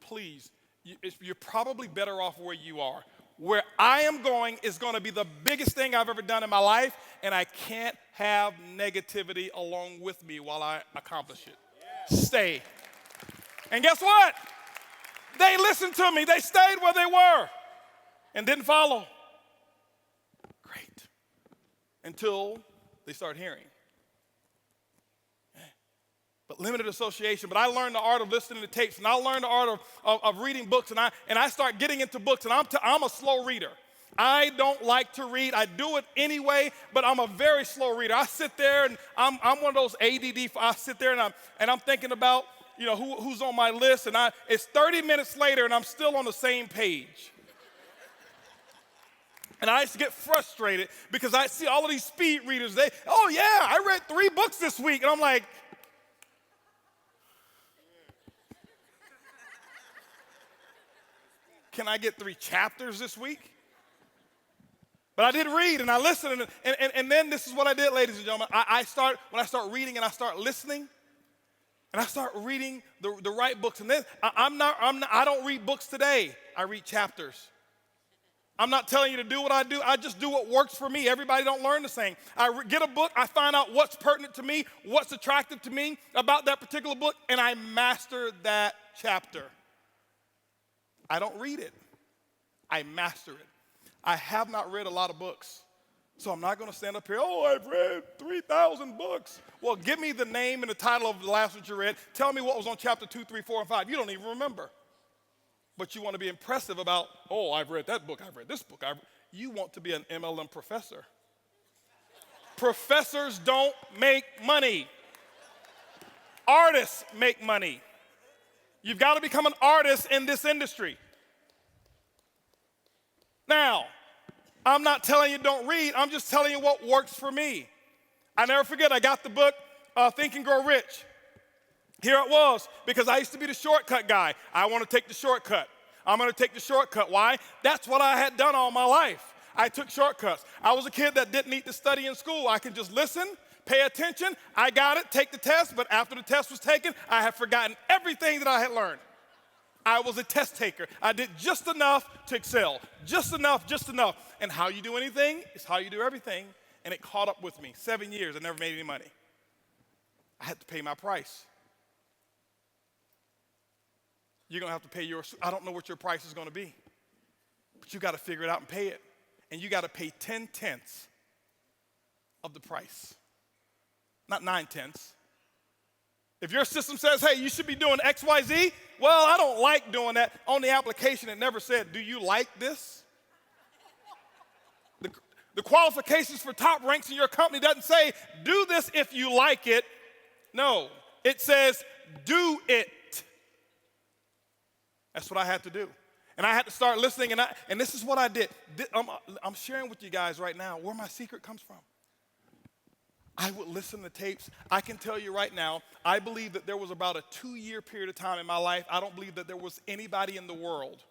Please, you're probably better off where you are. Where I am going is going to be the biggest thing I've ever done in my life, and I can't have negativity along with me while I accomplish it. Yeah. Stay. And guess what? They listened to me. They stayed where they were and didn't follow. Great. Until they start hearing. But limited association. But I learned the art of listening to tapes, and I learned the art of reading books, and I start getting into books, and I'm a slow reader. I don't like to read. I do it anyway, but I'm a very slow reader. I sit there, and I'm one of those ADD. I sit there, and I'm thinking about, you know, who's on my list, and it's 30 minutes later, and I'm still on the same page. And I used to get frustrated because I see all of these speed readers. I read 3 books this week, and I'm like, can I get 3 chapters this week? But I did read, and I listened, and then this is what I did, ladies and gentlemen. When I start reading and I start listening, and I start reading the right books, and then I don't read books today. I read chapters. I'm not telling you to do what I do. I just do what works for me. Everybody don't learn the same. I get a book. I find out what's pertinent to me, what's attractive to me about that particular book, and I master that chapter. I don't read it. I master it. I have not read a lot of books, so I'm not going to stand up here, I've read 3,000 books. Well, give me the name and the title of the last one you read. Tell me what was on chapter 2, 3, 4, and 5. You don't even remember. But you want to be impressive about, I've read that book, I've read this book. You want to be an MLM professor. Professors don't make money. Artists make money. You've got to become an artist in this industry. Now, I'm not telling you don't read. I'm just telling you what works for me. I never forget, I got the book, Think and Grow Rich. Here it was, because I used to be the shortcut guy. I want to take the shortcut. I'm going to take the shortcut. Why? That's what I had done all my life. I took shortcuts. I was a kid that didn't need to study in school. I could just listen, pay attention. I got it, take the test, but after the test was taken, I had forgotten everything that I had learned. I was a test taker. I did just enough to excel. Just enough, just enough. And how you do anything is how you do everything. And it caught up with me. 7 years, I never made any money. I had to pay my price. You're going to have to pay yours. I don't know what your price is going to be. But you got to figure it out and pay it. And you got to pay 10/10 of the price. Not 9/10. If your system says, hey, you should be doing X, Y, Z, well, I don't like doing that. On the application, it never said, do you like this? The qualifications for top ranks in your company doesn't say, do this if you like it. No, it says, do it. That's what I had to do. And I had to start listening, and this is what I did. I'm sharing with you guys right now where my secret comes from. I would listen to tapes. I can tell you right now, I believe that there was about a 2-year period of time in my life. I don't believe that there was anybody in the world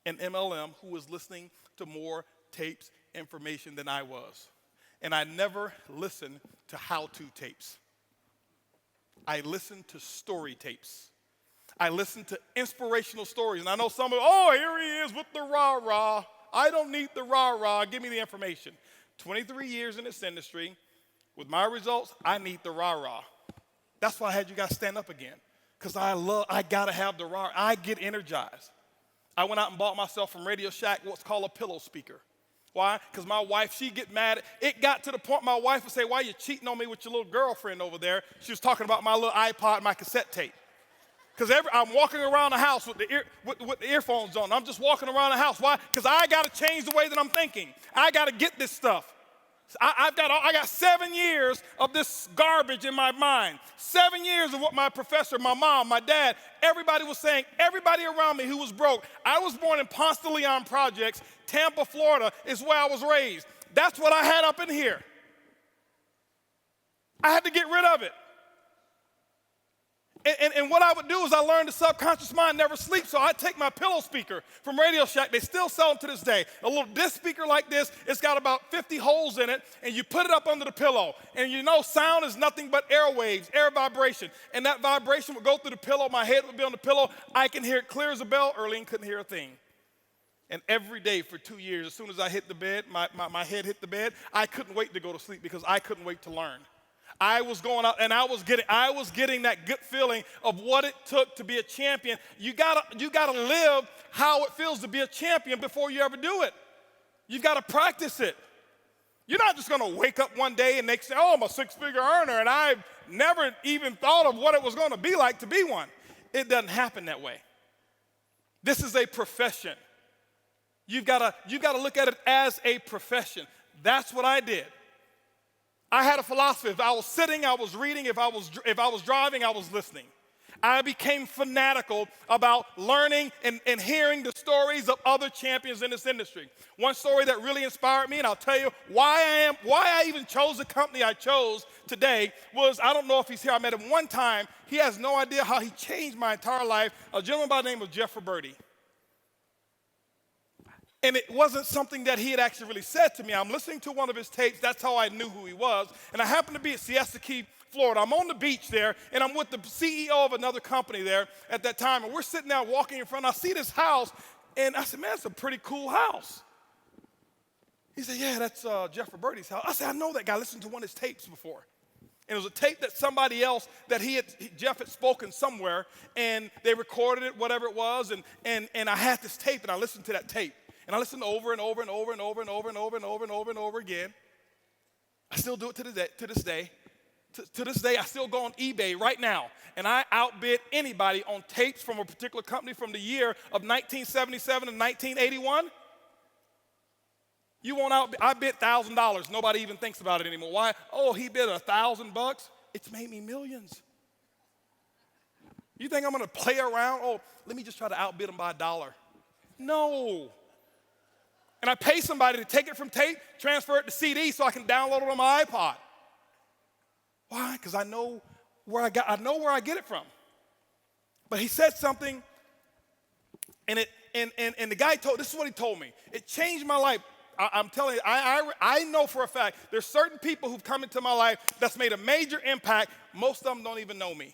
in MLM who was listening to more tapes, information than I was. And I never listened to how-to tapes. I listened to story tapes. I listened to inspirational stories. And I know some of, oh, here he is with the rah-rah. I don't need the rah-rah. Give me the information. 23 years in this industry, with my results, I need the rah-rah. That's why I had you guys stand up again, because I gotta have the rah. I get energized. I went out and bought myself from Radio Shack what's called a pillow speaker. Why? Because my wife, she'd get mad. It got to the point my wife would say, why are you cheating on me with your little girlfriend over there? She was talking about my little iPod, my cassette tape. Because I'm walking around the house with the earphones on. I'm just walking around the house. Why? Because I got to change the way that I'm thinking. I got to get this stuff. I got 7 years of this garbage in my mind. 7 years of what my professor, my mom, my dad, everybody was saying, everybody around me who was broke. I was born in Ponce de Leon Projects. Tampa, Florida is where I was raised. That's what I had up in here. I had to get rid of it. And what I would do is I learned the subconscious mind never sleeps, so I'd take my pillow speaker from Radio Shack. They still sell them to this day. A little disc speaker like this. It's got about 50 holes in it, and you put it up under the pillow. And you know sound is nothing but air waves, air vibration. And that vibration would go through the pillow. My head would be on the pillow. I can hear it clear as a bell. Earlene couldn't hear a thing. And every day for 2 years, as soon as I hit the bed, my head hit the bed, I couldn't wait to go to sleep because I couldn't wait to learn. I was going out and I was getting that good feeling of what it took to be a champion. You gotta live how it feels to be a champion before you ever do it. You've got to practice it. You're not just gonna wake up one day and next say, oh, I'm a 6-figure earner, and I've never even thought of what it was gonna be like to be one. It doesn't happen that way. This is a profession. You've gotta look at it as a profession. That's what I did. I had a philosophy. If I was sitting, I was reading. If I was driving, I was listening. I became fanatical about learning and hearing the stories of other champions in this industry. One story that really inspired me, and I'll tell you why I even chose the company I chose today, was, I don't know if he's here. I met him one time. He has no idea how he changed my entire life. A gentleman by the name of Jeff Roberti. And it wasn't something that he had actually really said to me. I'm listening to one of his tapes. That's how I knew who he was. And I happened to be at Siesta Key, Florida. I'm on the beach there, and I'm with the CEO of another company there at that time. And we're sitting there walking in front. I see this house, and I said, man, that's a pretty cool house. He said, yeah, that's Jeff Roberti's house. I said, I know that guy. I listened to one of his tapes before. And it was a tape that somebody else, that Jeff had spoken somewhere, and they recorded it, whatever it was, and I had this tape, and I listened to that tape. And I listened over and over and over and over and over and over and over and over and over again. I still do it to this day. To this day, I still go on eBay right now, and I outbid anybody on tapes from a particular company from the year of 1977 and 1981. You won't outbid. I bid $1,000. Nobody even thinks about it anymore. Why? Oh, he bid $1,000. It's made me millions. You think I'm going to play around? Oh, let me just try to outbid him by $1. No. And I pay somebody to take it from tape, transfer it to CD so I can download it on my iPod. Why? Because I know where I get it from. But he said something, and And the guy this is what he told me. It changed my life. I'm telling you, I know for a fact there's certain people who've come into my life that's made a major impact. Most of them don't even know me.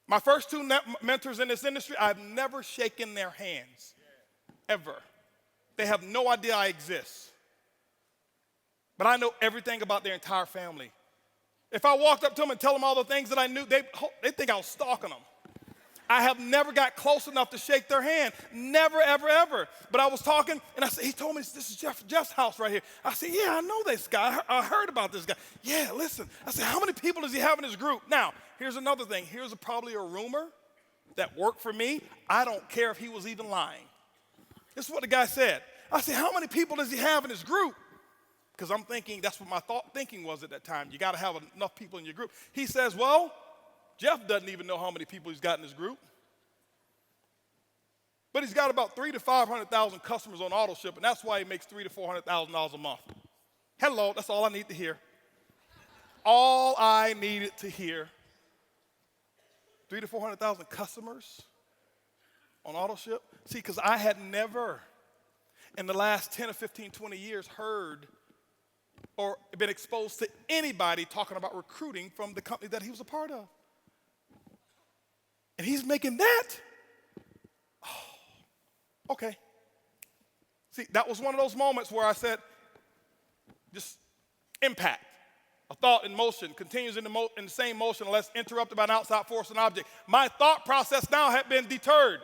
My first two mentors in this industry, I've never shaken their hands, ever. They have no idea I exist. But I know everything about their entire family. If I walked up to them and tell them all the things that I knew, they think I was stalking them. I have never got close enough to shake their hand. Never, ever, ever. But I was talking, and I said, he told me this is Jeff's house right here. I said, yeah, I know this guy. I heard about this guy. Yeah, listen. I said, how many people does he have in his group? Now, here's another thing. Here's probably a rumor that worked for me. I don't care if he was even lying. This is what the guy said. I said, how many people does he have in his group? Because I'm thinking, that's what my thinking was at that time. You got to have enough people in your group. He says, well, Jeff doesn't even know how many people he's got in his group. But he's got about 300,000 to 500,000 customers on AutoShip, and that's why he makes $300,000 to $400,000 a month. Hello, that's all I need to hear. All I needed to hear. 300,000 to 400,000 customers on AutoShip. See, because I had never in the last 10 or 15, 20 years heard or been exposed to anybody talking about recruiting from the company that he was a part of. And he's making that? Oh, okay. See, that was one of those moments where I said, just impact. A thought in motion continues in the same motion unless interrupted by an outside force and object. My thought process now had been deterred.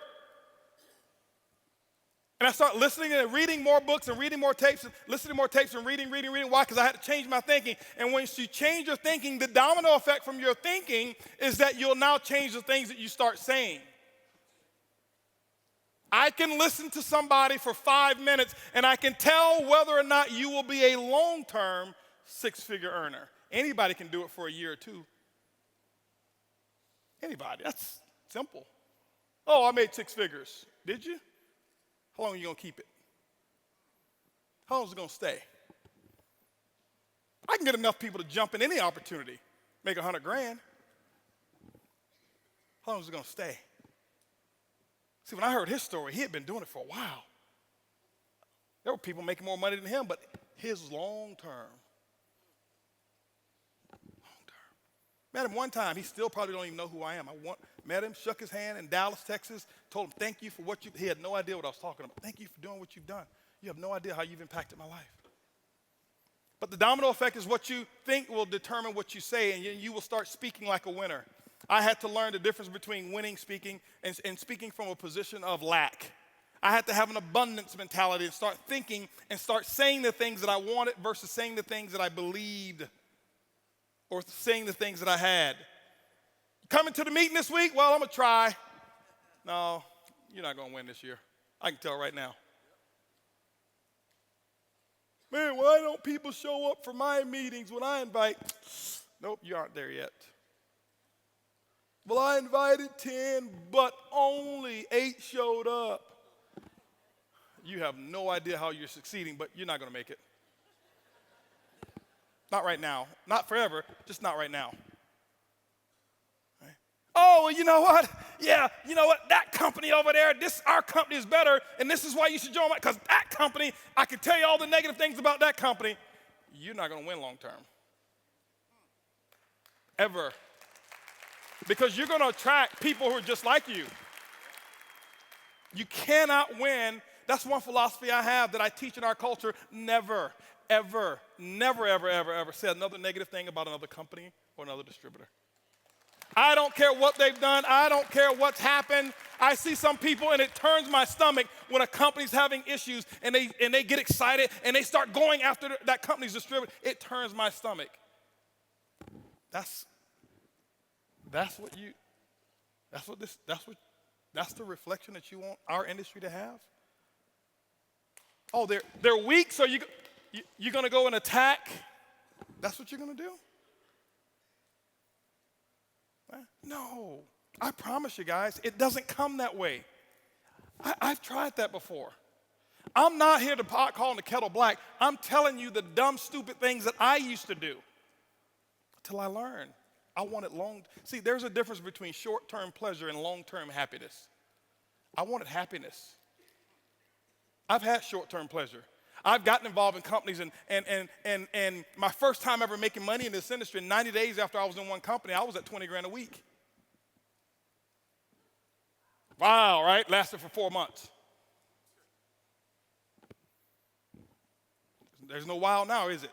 And I start listening and reading more books and reading more tapes and listening to more tapes and reading. Why? Because I had to change my thinking. And once you change your thinking, the domino effect from your thinking is that you'll now change the things that you start saying. I can listen to somebody for 5 minutes and I can tell whether or not you will be a long-term six-figure earner. Anybody can do it for a year or two. Anybody. That's simple. Oh, I made 6 figures. Did you? How long are you going to keep it? How long is it going to stay? I can get enough people to jump in any opportunity, make $100,000. How long is it going to stay? See, when I heard his story, he had been doing it for a while. There were people making more money than him, but his was long-term. Met him one time. He still probably don't even know who I am. Met him, shook his hand in Dallas, Texas, told him thank you for what he had no idea what I was talking about. Thank you for doing what you've done. You have no idea how you've impacted my life. But the domino effect is what you think will determine what you say, and you will start speaking like a winner. I had to learn the difference between winning speaking and speaking from a position of lack. I had to have an abundance mentality and start thinking and start saying the things that I wanted versus saying the things that I believed or saying the things that I had. Coming to the meeting this week? Well, I'm going to try. No, you're not going to win this year. I can tell right now. Man, why don't people show up for my meetings when I invite? Nope, you aren't there yet. Well, I invited 10, but only 8 showed up. You have no idea how you're succeeding, but you're not going to make it. Not right now. Not forever, just not right now. Right? Oh, well, you know what? Yeah, you know what? That company over there, our company is better, and this is why you should join mine, because that company, I can tell you all the negative things about that company. You're not going to win long term. Ever. Because you're going to attract people who are just like you. You cannot win. That's one philosophy I have that I teach in our culture. Never, ever, never, ever, ever, ever say another negative thing about another company or another distributor. I don't care what they've done. I don't care what's happened. I see some people and it turns my stomach when a company's having issues and they get excited and they start going after that company's distributor. It turns my stomach. That's the reflection that you want our industry to have? Oh, they're weak, so you're going to go and attack? That's what you're going to do? No. I promise you guys, it doesn't come that way. I've tried that before. I'm not here to pot calling the kettle black. I'm telling you the dumb, stupid things that I used to do until I learned. I wanted See, there's a difference between short-term pleasure and long-term happiness. I wanted happiness. I've had short-term pleasure. I've gotten involved in companies, and my first time ever making money in this industry, 90 days after I was in one company, I was at 20 grand a week. Wow, right? Lasted for 4 months. There's no wow now, is it?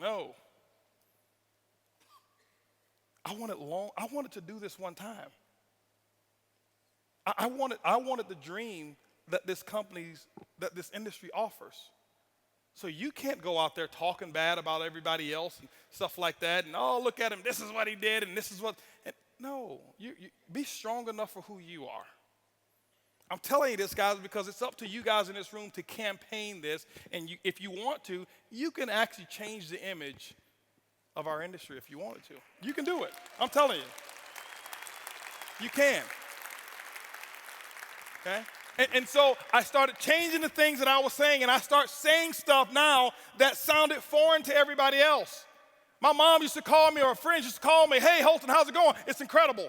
No. I wanted to do this one time. I wanted the dream that this industry offers. So you can't go out there talking bad about everybody else and stuff like that, and oh, look at him, this is what he did, and this is what, no, you be strong enough for who you are. I'm telling you this, guys, because it's up to you guys in this room to campaign this, and if you want to, you can actually change the image of our industry if you wanted to. You can do it. I'm telling you. You can. Okay? And so I started changing the things that I was saying, and I start saying stuff now that sounded foreign to everybody else. My mom used to call me, or friends used to call me, hey, Holton, how's it going? It's incredible.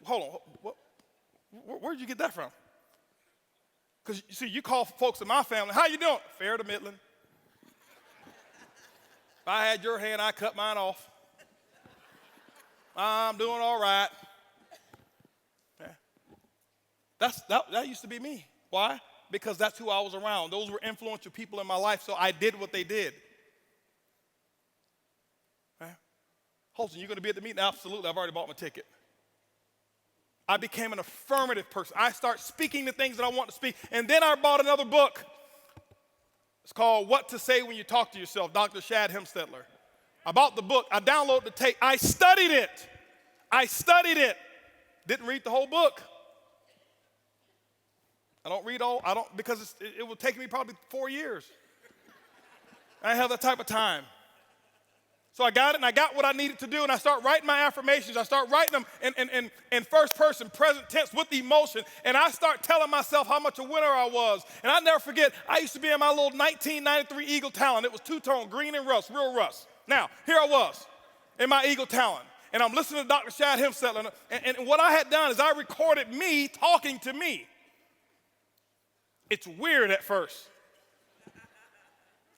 Hold on. Where'd you get that from? Because, you see, you call folks in my family, how you doing? Fair to middling. If I had your hand, I'd cut mine off. I'm doing all right. That used to be me. Why? Because that's who I was around. Those were influential people in my life, so I did what they did. Okay? Holton, you going to be at the meeting? Absolutely. I've already bought my ticket. I became an affirmative person. I start speaking the things that I want to speak, and then I bought another book. It's called What to Say When You Talk to Yourself, Dr. Shad Hemstetler. I bought the book. I downloaded the tape. I studied it. Didn't read the whole book. Because it will take me probably 4 years. I didn't have that type of time. So I got it, and I got what I needed to do, and I start writing my affirmations. I start writing them in first person, present tense, with emotion, and I start telling myself how much a winner I was. And I never forget, I used to be in my little 1993 Eagle Talon. It was two-tone, green and rust, real rust. Now, here I was in my Eagle Talon, and I'm listening to Dr. Shad Hemstetler, and what I had done is I recorded me talking to me. It's weird at first.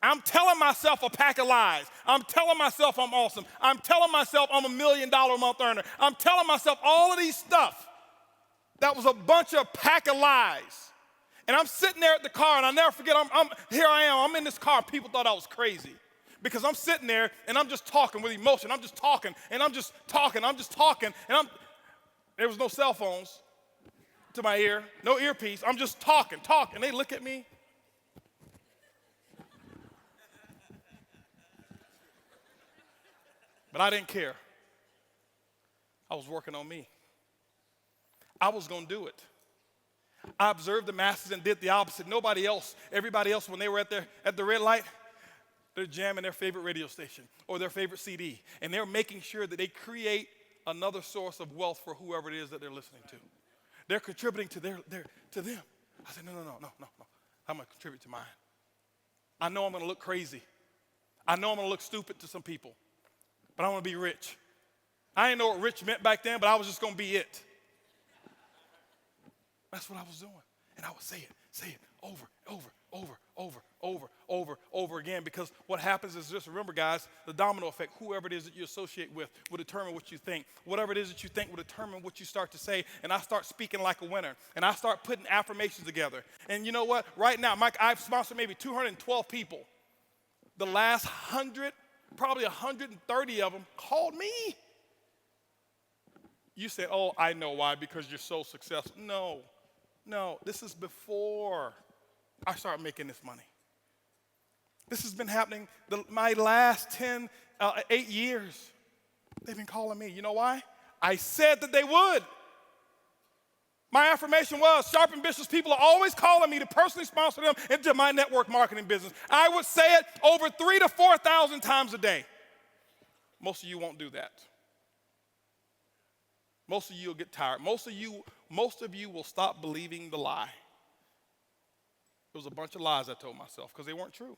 I'm telling myself a pack of lies. I'm telling myself I'm awesome. I'm telling myself I'm $1 million a month earner. I'm telling myself all of these stuff. That was a bunch of pack of lies. And I'm sitting there at the car, and I'll never forget, here I am, I'm in this car. People thought I was crazy because I'm sitting there, and I'm just talking with emotion. I'm just talking, and I'm just talking, and there was no cell phones to my ear, no earpiece. I'm just talking. And they look at me. But I didn't care. I was working on me. I was going to do it. I observed the masses and did the opposite. Everybody else, when they were at the red light, they're jamming their favorite radio station or their favorite CD, and they're making sure that they create another source of wealth for whoever it is that they're listening to. They're contributing to them. I said, no. I'm going to contribute to mine. I know I'm going to look crazy. I know I'm going to look stupid to some people, but I want to be rich. I didn't know what rich meant back then, but I was just going to be it. That's what I was doing. And I would say it over again, because what happens is, just remember, guys, the domino effect. Whoever it is that you associate with will determine what you think. Whatever it is that you think will determine what you start to say. And I start speaking like a winner, and I start putting affirmations together. And you know what? Right now, Mike, I've sponsored maybe 212 people. The last 100, probably 130 of them called me. You said, oh, I know why, because you're so successful. No, this is before I started making this money. This has been happening my last 8 years. They've been calling me. You know why? I said that they would. My affirmation was, sharp, ambitious people are always calling me to personally sponsor them into my network marketing business. I would say it over 3,000 to 4,000 times a day. Most of you won't do that. Most of you will get tired. Most of you will stop believing the lie. It was a bunch of lies I told myself because they weren't true.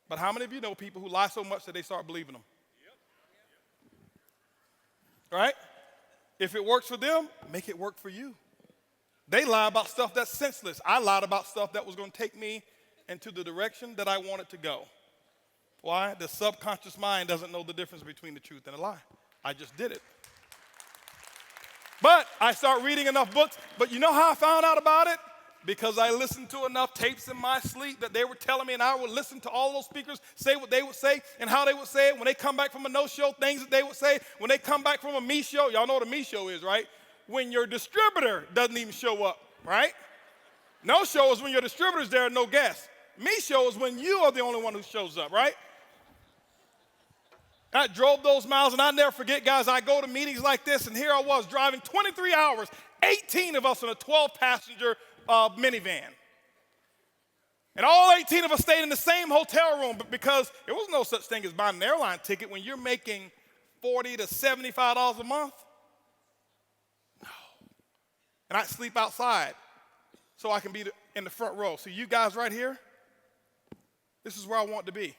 But how many of you know people who lie so much that they start believing them? Right? If it works for them, make it work for you. They lie about stuff that's senseless. I lied about stuff that was going to take me into the direction that I wanted to go. Why? The subconscious mind doesn't know the difference between the truth and a lie. I just did it. But I start reading enough books. But you know how I found out about it? Because I listened to enough tapes in my sleep that they were telling me, and I would listen to all those speakers say what they would say and how they would say it. When they come back from a no-show, things that they would say. When they come back from a me show, y'all know what a me show is, right? When your distributor doesn't even show up, right? No show is when your distributor's there and no guests. Me show is when you are the only one who shows up, right? I drove those miles, and I never forget, guys, I go to meetings like this, and here I was driving 23 hours, 18 of us in a 12-passenger minivan. And all 18 of us stayed in the same hotel room because there was no such thing as buying an airline ticket when you're making $40 to $75 a month. No. And I sleep outside so I can be in the front row. So you guys right here, this is where I want to be.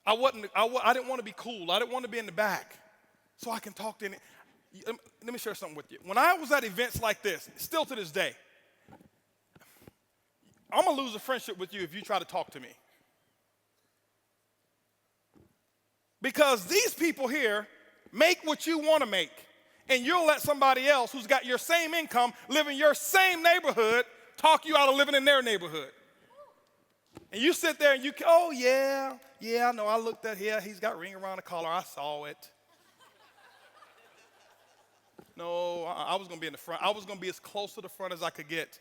I didn't want to be cool. I didn't want to be in the back so I can talk to any. Let me share something with you. When I was at events like this, still to this day, I'm going to lose a friendship with you if you try to talk to me. Because these people here make what you want to make, and you'll let somebody else who's got your same income, live in your same neighborhood, talk you out of living in their neighborhood. And you sit there and you, oh, yeah, I know, I looked at here, he's got a ring around the collar, I saw it. No, I was going to be in the front. I was going to be as close to the front as I could get.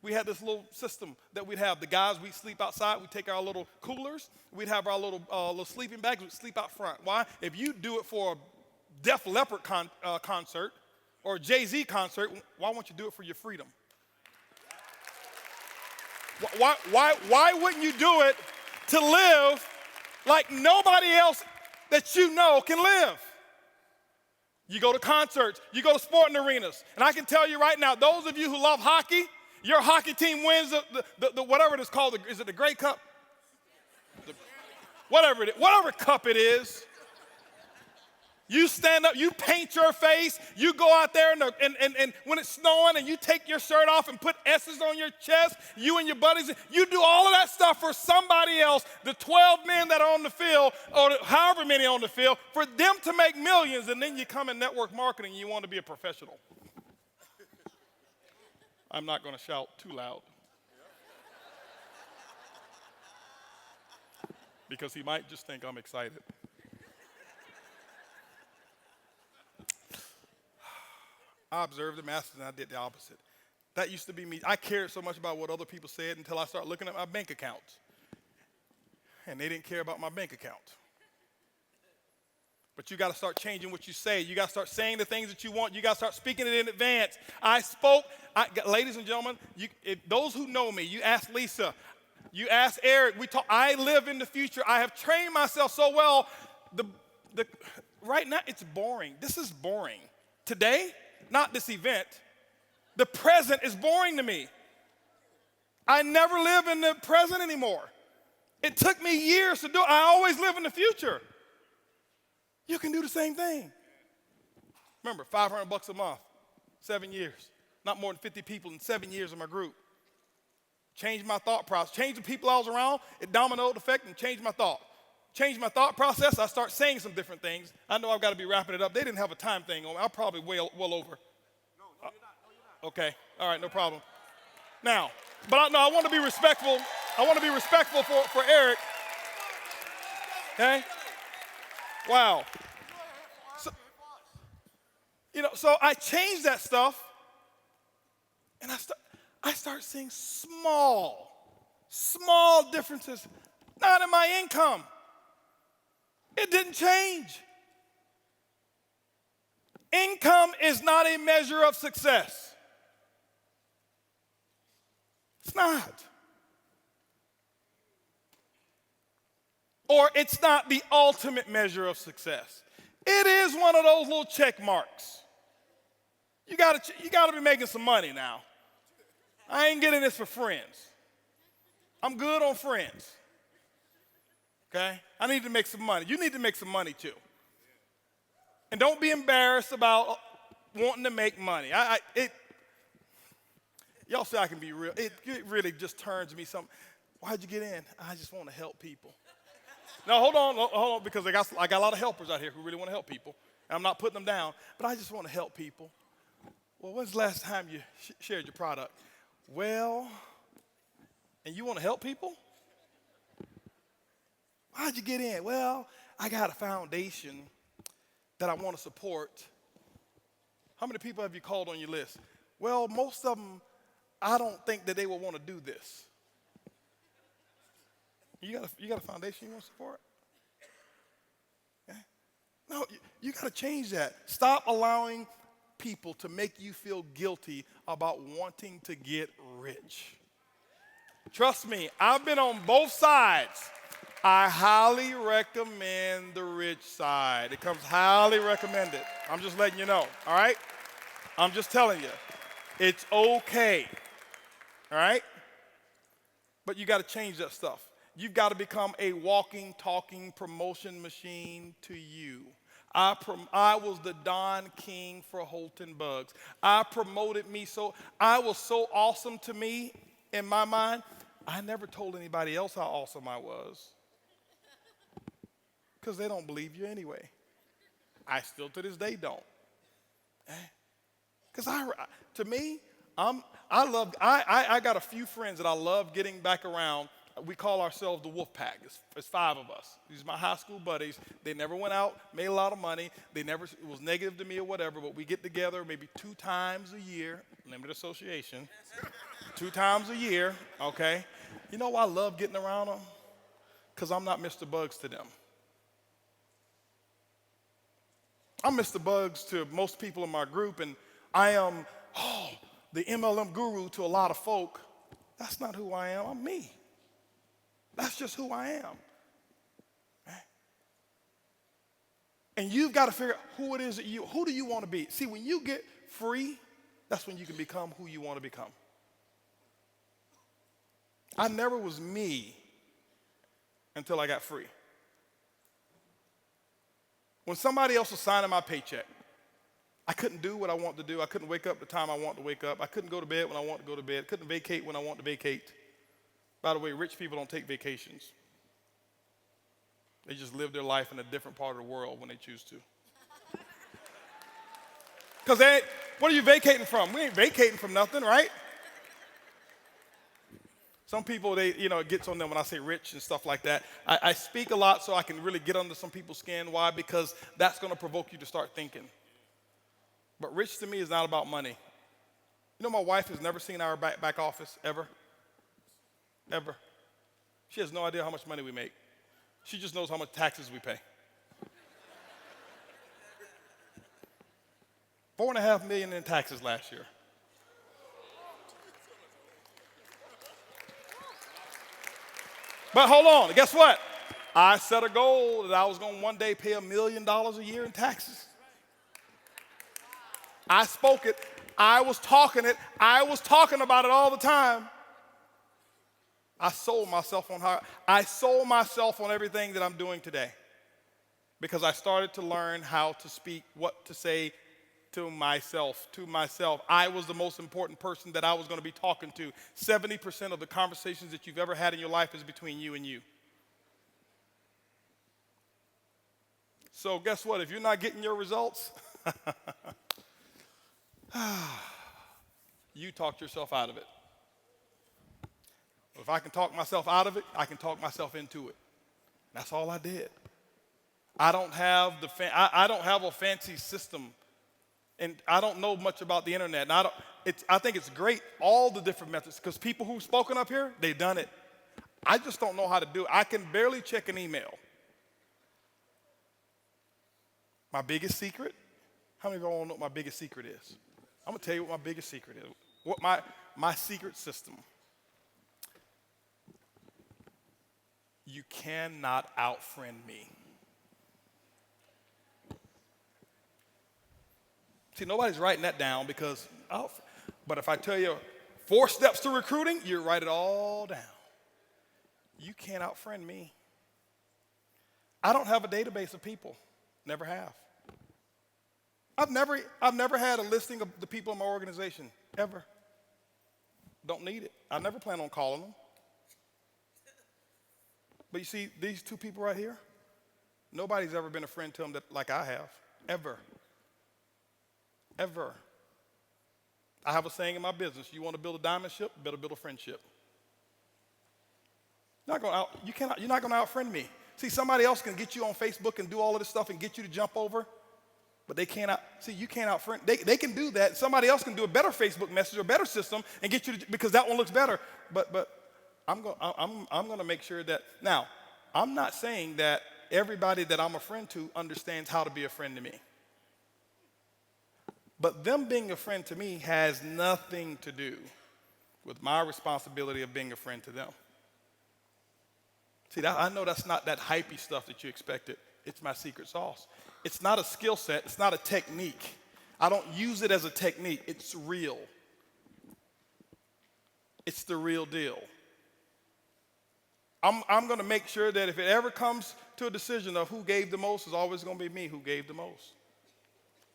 We had this little system that we'd have. The guys, we'd sleep outside. We'd take our little coolers. We'd have our little sleeping bags. We'd sleep out front. Why? If you do it for a Def Leppard concert or a Jay-Z concert, why won't you do it for your freedom? Why wouldn't you do it to live like nobody else that you know can live? You go to concerts. You go to sporting arenas. And I can tell you right now, those of you who love hockey, your hockey team wins the whatever it is called. Is it the Grey Cup? Whatever cup it is. You stand up, you paint your face, you go out there and when it's snowing and you take your shirt off and put S's on your chest, you and your buddies, you do all of that stuff for somebody else, the 12 men that are on the field, or however many on the field, for them to make millions, and then you come in network marketing and you want to be a professional. I'm not going to shout too loud. Because he might just think I'm excited. I observed the masters and I did the opposite. That used to be me. I cared so much about what other people said until I started looking at my bank accounts. And they didn't care about my bank account. But you got to start changing what you say. You got to start saying the things that you want. You got to start speaking it in advance. Ladies and gentlemen, those who know me, you ask Lisa, you ask Eric, I live in the future. I have trained myself so well. Right now, it's boring. This is boring. Today, not this event. The present is boring to me. I never live in the present anymore. It took me years to do it. I always live in the future. You can do the same thing. Remember, $500 a month, 7 years. Not more than 50 people in 7 years in my group. Changed my thought process. Changed the people I was around. It dominoed effect and changed my thought. Changed my thought process. I start saying some different things. I know I've got to be wrapping it up. They didn't have a time thing on me. I'm probably well over. No, you're not. Okay. All right, no problem. Now, I want to be respectful. I want to be respectful for Eric. Okay? Wow. So I changed that stuff, and I start seeing small differences, not in my income. It didn't change. Income is not a measure of success. It's not. Or it's not the ultimate measure of success. It is one of those little check marks. You gotta be making some money now. I ain't getting this for friends. I'm good on friends. Okay? I need to make some money. You need to make some money too. And don't be embarrassed about wanting to make money. Y'all say I can be real. It really just turns me something. Why'd you get in? I just want to help people. Now, hold on, because I got a lot of helpers out here who really want to help people. And I'm not putting them down, but I just want to help people. Well, when's the last time you shared your product? Well, and you want to help people? How'd you get in? Well, I got a foundation that I want to support. How many people have you called on your list? Well, most of them, I don't think that they will want to do this. You got a foundation you want to support? Okay. No, you got to change that. Stop allowing people to make you feel guilty about wanting to get rich. Trust me, I've been on both sides. I highly recommend the rich side. It comes highly recommended. I'm just letting you know, all right? I'm just telling you. It's okay, all right? But you got to change that stuff. You've got to become a walking, talking promotion machine to you. I was the Don King for Holton Buggs. I promoted me so, I was so awesome to me in my mind, I never told anybody else how awesome I was. Because they don't believe you anyway. I still to this day don't. Because to me, I got a few friends that I love getting back around. We call ourselves the Wolf Pack. It's 5 of us. These are my high school buddies. They never went out, made a lot of money. It was negative to me or whatever, but we get together maybe 2 times a year, limited association, 2 times a year, okay? You know why I love getting around them? Because I'm not Mr. Buggs to them. I'm Mr. Buggs to most people in my group, and I am, the MLM guru to a lot of folk. That's not who I am. I'm me. That's just who I am. And you've got to figure out who it is who do you want to be? See, when you get free, that's when you can become who you want to become. I never was me until I got free. When somebody else was signing my paycheck, I couldn't do what I want to do. I couldn't wake up the time I want to wake up. I couldn't go to bed when I want to go to bed. Couldn't vacate when I want to vacate. By the way, rich people don't take vacations. They just live their life in a different part of the world when they choose to. Because what are you vacating from? We ain't vacating from nothing, right? Some people, it gets on them when I say rich and stuff like that. I speak a lot so I can really get under some people's skin. Why? Because that's going to provoke you to start thinking. But rich to me is not about money. You know, my wife has never seen our back office, ever. Ever. She has no idea how much money we make. She just knows how much taxes we pay. $4.5 million in taxes last year. But hold on, guess what? I set a goal that I was going to one day pay $1 million a year in taxes. I spoke it. I was talking it. I was talking about it all the time. I sold myself on everything that I'm doing today because I started to learn how to speak, what to say to myself. I was the most important person that I was going to be talking to. 70% of the conversations that you've ever had in your life is between you and you. So guess what? If you're not getting your results, you talked yourself out of it. If I can talk myself out of it, I can talk myself into it. That's all I did. I don't have I don't have a fancy system, and I don't know much about the internet. And I think it's great, all the different methods, because people who've spoken up here, they've done it. I just don't know how to do it. I can barely check an email. My biggest secret? How many of y'all want to know what my biggest secret is? I'm going to tell you what my biggest secret is. What my secret system. You cannot out-friend me. See, nobody's writing that down because, but if I tell you 4 steps to recruiting, you write it all down. You can't out-friend me. I don't have a database of people. Never have. I've never had a listing of the people in my organization, ever. Don't need it. I never plan on calling them. But you see, these two people right here, nobody's ever been a friend to them like I have, ever. Ever. I have a saying in my business, you want to build a diamond ship, better build a friendship. You're not going to out-friend me. See, somebody else can get you on Facebook and do all of this stuff and get you to jump over, but they can't you can't out-friend. They can do that. Somebody else can do a better Facebook message or a better system and get you to, because that one looks better. But I'm going to make sure that, now, I'm not saying that everybody that I'm a friend to understands how to be a friend to me. But them being a friend to me has nothing to do with my responsibility of being a friend to them. See, I know that's not that hypey stuff that you expected. It's my secret sauce. It's not a skill set. It's not a technique. I don't use it as a technique. It's real. It's the real deal. I'm going to make sure that if it ever comes to a decision of who gave the most, it's always going to be me who gave the most.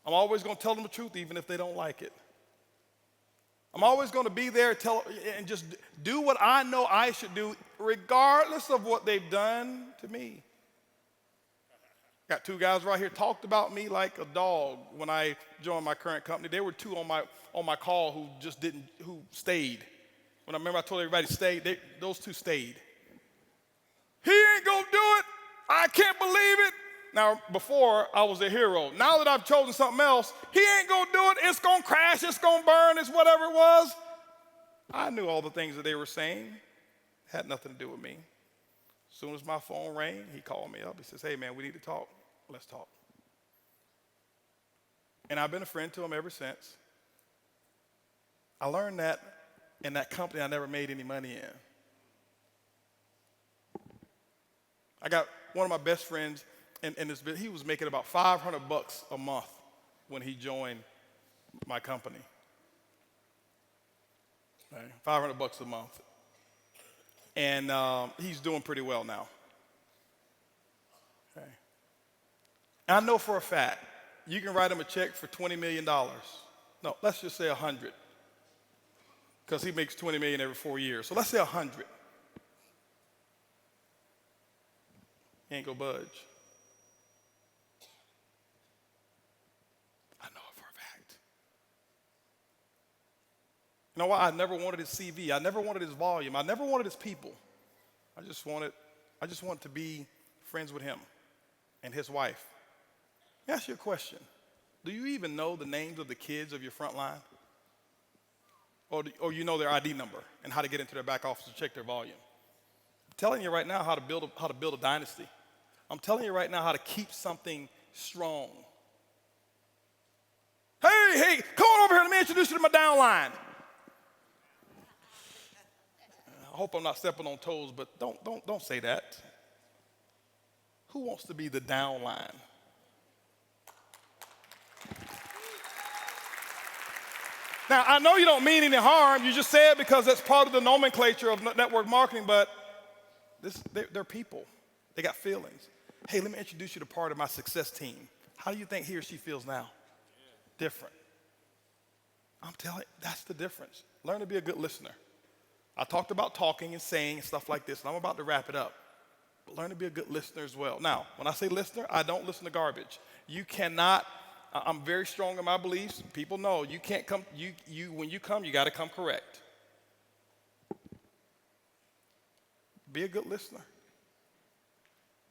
I'm always going to tell them the truth even if they don't like it. I'm always going to be there and just do what I know I should do regardless of what they've done to me. Got two guys right here talked about me like a dog when I joined my current company. There were two on my call who stayed. When I remember I told everybody to stay, those two stayed. He ain't gonna do it. I can't believe it. Now, before I was a hero. Now that I've chosen something else, he ain't gonna do it. It's gonna crash, it's gonna burn, it's whatever it was. I knew all the things that they were saying. Had nothing to do with me. As soon as my phone rang, he called me up. He says, hey man, we need to talk. Let's talk. And I've been a friend to him ever since. I learned that in that company I never made any money in. I got one of my best friends in this business. He was making about $500 a month when he joined my company. Okay, $500 a month. And he's doing pretty well now. Okay. And I know for a fact, you can write him a check for $20 million. No, let's just say 100. Because he makes $20 million every 4 years. So let's say 100. He ain't gonna budge. I know it for a fact. You know why? I never wanted his CV. I never wanted his volume. I never wanted his people. I just wanted to be friends with him and his wife. Let me ask you a question. Do you even know the names of the kids of your front line? Or you know their ID number and how to get into their back office to check their volume? I'm telling you right now how to build a dynasty. I'm telling you right now how to keep something strong. Hey, come on over here. Let me introduce you to my downline. I hope I'm not stepping on toes, but don't say that. Who wants to be the downline? Now, I know you don't mean any harm. You just say it because that's part of the nomenclature of network marketing, but they're people. They got feelings. Hey, let me introduce you to part of my success team. How do you think he or she feels now? Different. I'm telling you, that's the difference. Learn to be a good listener. I talked about talking and saying and stuff like this, and I'm about to wrap it up. But learn to be a good listener as well. Now, when I say listener, I don't listen to garbage. You cannot, I'm very strong in my beliefs. People know you can't come, when you come, you got to come correct. Be a good listener.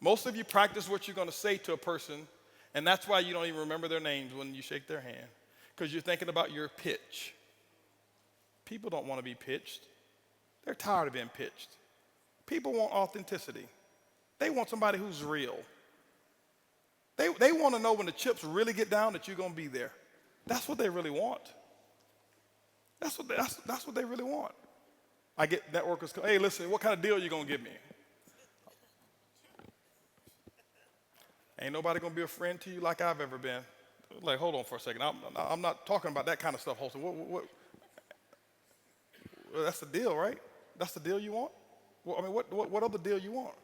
Most of you practice what you're going to say to a person, and that's why you don't even remember their names when you shake their hand, because you're thinking about your pitch. People don't want to be pitched. They're tired of being pitched. People want authenticity. They want somebody who's real. They want to know when the chips really get down that you're going to be there. That's what they really want. That's what they really want. I get networkers come, hey, listen, what kind of deal are you going to give me? Ain't nobody going to be a friend to you like I've ever been. Like, hold on for a second. I'm not talking about that kind of stuff, Holton. What? Well, that's the deal, right? That's the deal you want? Well, I mean, what other deal you want?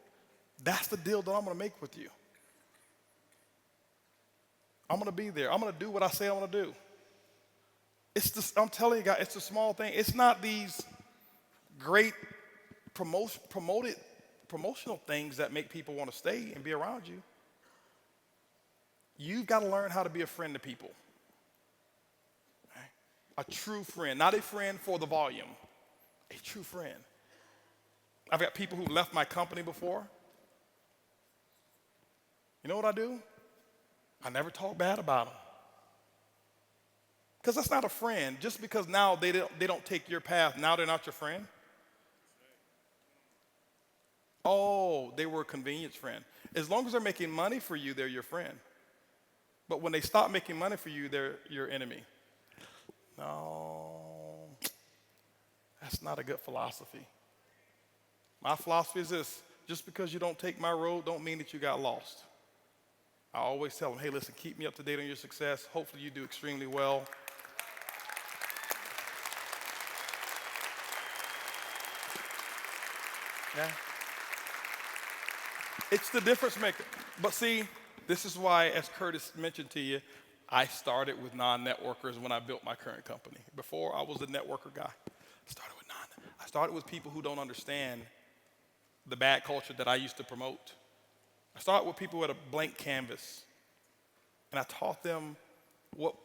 That's the deal that I'm going to make with you. I'm going to be there. I'm going to do what I say I'm going to do. I'm telling you guys, it's a small thing. It's not these great promotional things that make people want to stay and be around you. You've got to learn how to be a friend to people. Okay? A true friend, not a friend for the volume, a true friend. I've got people who left my company before. You know what I do? I never talk bad about them. Because that's not a friend. Just because now they don't take your path, now they're not your friend. Oh, they were a convenience friend. As long as they're making money for you, they're your friend. But when they stop making money for you, they're your enemy. No, that's not a good philosophy. My philosophy is this: just because you don't take my road don't mean that you got lost. I always tell them, hey, listen, keep me up to date on your success. Hopefully you do extremely well. Yeah. It's the difference maker. But see, this is why, as Curtis mentioned to you, I started with non-networkers when I built my current company. Before, I was a networker guy. I started with people who don't understand the bad culture that I used to promote. I started with people with a blank canvas, and I taught them what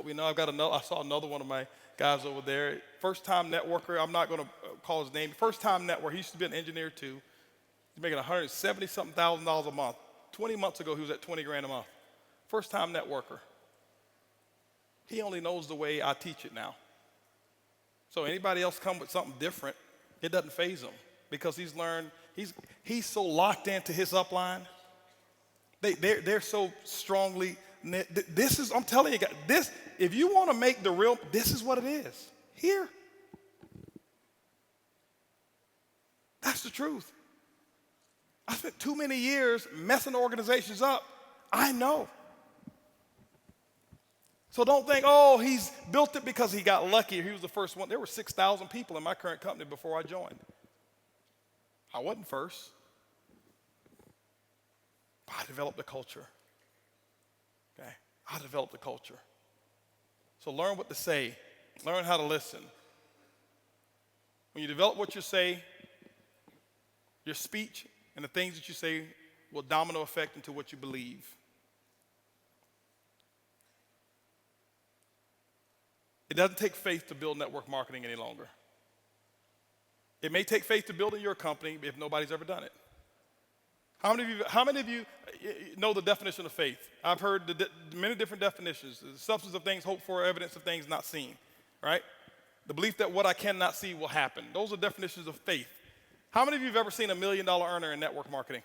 we know. I saw another one of my guys over there, first-time networker. I'm not going to call his name. First-time networker. He used to be an engineer too. He's making $170-something thousand a month. 20 months ago, he was at 20 grand a month. First-time networker. He only knows the way I teach it now. So anybody else come with something different, it doesn't faze him because he's learned. He's so locked into his upline. They're so strongly knit. I'm telling you guys, this, if you want to make the real, this is what it is. Here. That's the truth. I spent too many years messing organizations up. I know. So don't think, oh, he's built it because he got lucky or he was the first one. There were 6,000 people in my current company before I joined. I wasn't first. I developed the culture. Okay? I developed the culture. So learn what to say. Learn how to listen. When you develop what you say, your speech and the things that you say will domino effect into what you believe. It doesn't take faith to build network marketing any longer. It may take faith to build in your company if nobody's ever done it. How many of you know the definition of faith? I've heard many different definitions. The substance of things hoped for, evidence of things not seen, right? The belief that what I cannot see will happen. Those are definitions of faith. How many of you have ever seen $1 million earner in network marketing?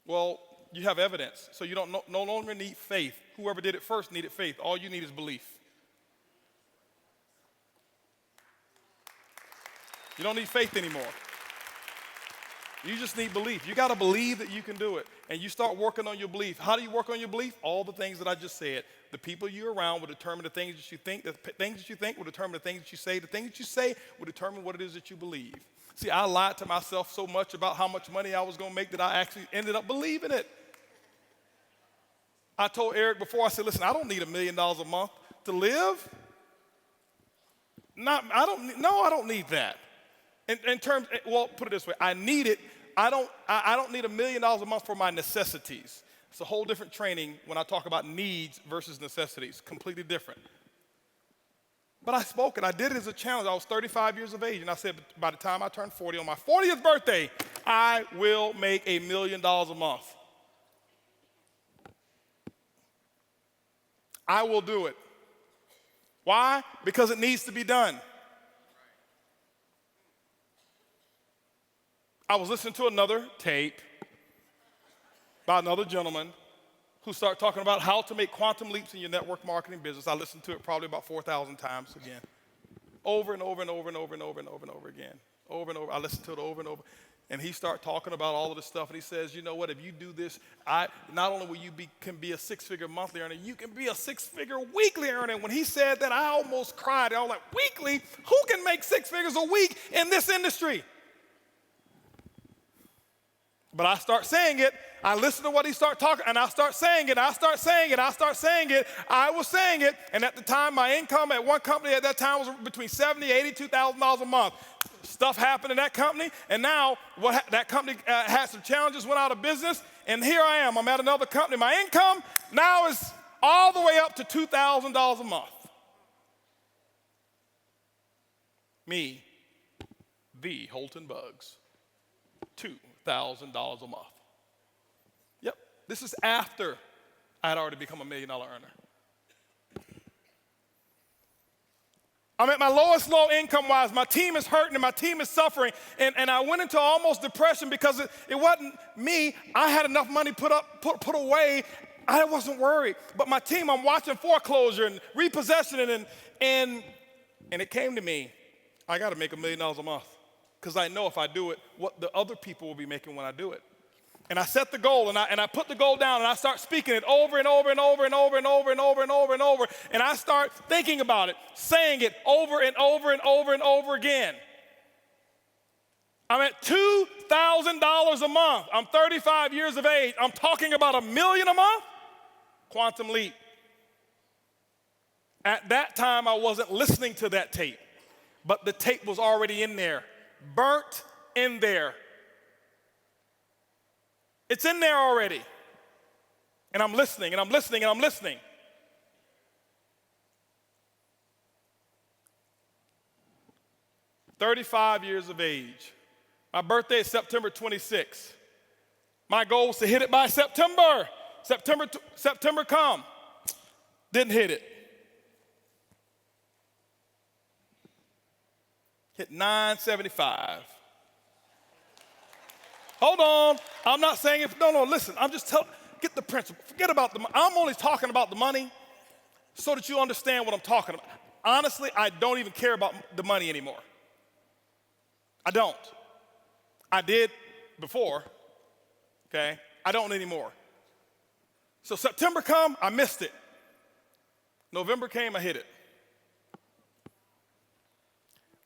Well, you have evidence, so you no longer need faith. Whoever did it first needed faith. All you need is belief. You don't need faith anymore. You just need belief. You got to believe that you can do it. And you start working on your belief. How do you work on your belief? All the things that I just said. The people you're around will determine the things that you think. The things that you think will determine the things that you say. The things that you say will determine what it is that you believe. See, I lied to myself so much about how much money I was going to make that I actually ended up believing it. I told Eric before, I said, listen, I don't need $1 million a month to live. I don't need that. In terms, well, put it this way, I need it. I don't need $1 million a month for my necessities. It's a whole different training when I talk about needs versus necessities, completely different. But I spoke it. I did it as a challenge. I was 35 years of age, and I said by the time I turned 40, on my 40th birthday, I will make $1 million a month. I will do it. Why? Because it needs to be done. I was listening to another tape by another gentleman who started talking about how to make quantum leaps in your network marketing business. I listened to it probably about 4,000 times again. Over and over and over and over and over and over and over again. Over and over. I listened to it over and over. And he started talking about all of this stuff, and he says, you know what, if you do this, not only will you can be a six-figure monthly earner, you can be a six-figure weekly earner. And when he said that, I almost cried. I was like, weekly? Who can make 6 figures a week in this industry? But I start saying it, I listen to what he start talking, and I start saying it, I start saying it, I start saying it. I was saying it, and at the time, my income at one company at that time was between $70,000 $82,000 a month. Stuff happened in that company, and now that company had some challenges, went out of business, and here I am. I'm at another company. My income now is all the way up to $2,000 a month. Me, the Holton Buggs, $2,000 a month. Yep, this is after I had already become a $1 million earner. I'm at my lowest low income-wise. My team is hurting and my team is suffering. And I went into almost depression because it wasn't me. I had enough money put away. I wasn't worried. But my team, I'm watching foreclosure and repossession and it came to me, I got to make $1 million a month because I know if I do it, what the other people will be making when I do it. And I set the goal, and I put the goal down, and I start speaking it over and over and over and over and over and over and over and over, and I start thinking about it, saying it over and over and over and over again. I'm at $2,000 a month. I'm 35 years of age. I'm talking about $1 million a month? Quantum leap. At that time, I wasn't listening to that tape, but the tape was already in there, burnt in there. It's in there already. And I'm listening, and I'm listening, and I'm listening. "35 years of age. My birthday is September 26th. My goal was to hit it by September. September come. Didn't hit it. Hit 975. Hold on. I'm not saying it. No, listen. I'm just telling, get the principle. Forget about the money. I'm only talking about the money so that you understand what I'm talking about. Honestly, I don't even care about the money anymore. I don't. I did before, okay? I don't anymore. So September come, I missed it. November came, I hit it.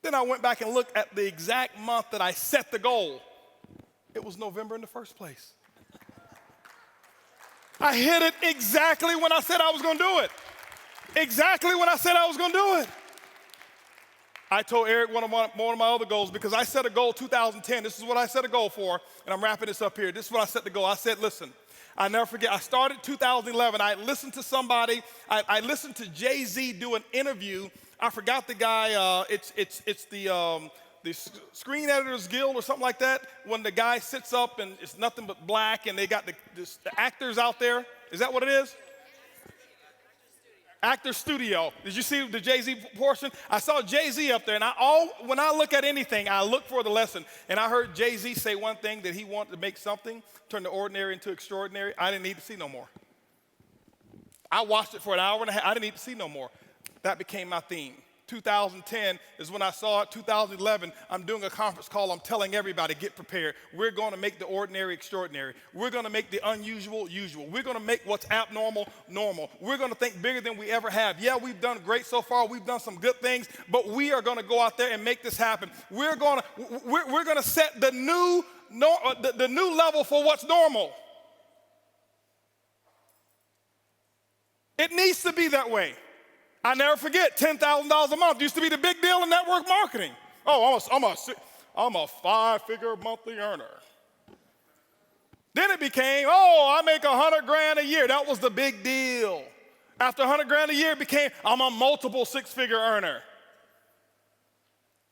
Then I went back and looked at the exact month that I set the goal. It was November in the first place. I hit it exactly when I said I was going to do it. Exactly when I said I was going to do it. I told Eric one of my other goals because I set a goal 2010. This is what I set a goal for, and I'm wrapping this up here. This is what I set the goal. I said, listen, I never forget. I started 2011. I listened to somebody. I listened to Jay-Z do an interview. I forgot the guy. It's the Screen Editors Guild or something like that, when the guy sits up and it's nothing but black and they got the actors out there. Is that what it is? Actor Studio. Did you see the Jay-Z portion? I saw Jay-Z up there, and when I look at anything, I look for the lesson. And I heard Jay-Z say one thing, that he wanted to make something, turn the ordinary into extraordinary. I didn't need to see no more. I watched it for an hour and a half. I didn't need to see no more. That became my theme. 2010 is when I saw it. 2011, I'm doing a conference call. I'm telling everybody, get prepared. We're going to make the ordinary extraordinary. We're going to make the unusual usual. We're going to make what's abnormal normal. We're going to think bigger than we ever have. Yeah, we've done great so far. We've done some good things, but we are going to go out there and make this happen. We're going to set the new level for what's normal. It needs to be that way. I never forget, $10,000 a month used to be the big deal in network marketing. Oh, I'm a five-figure monthly earner. Then it became, I make $100,000 a year. That was the big deal. After $100,000 a year, it became, I'm a multiple six-figure earner.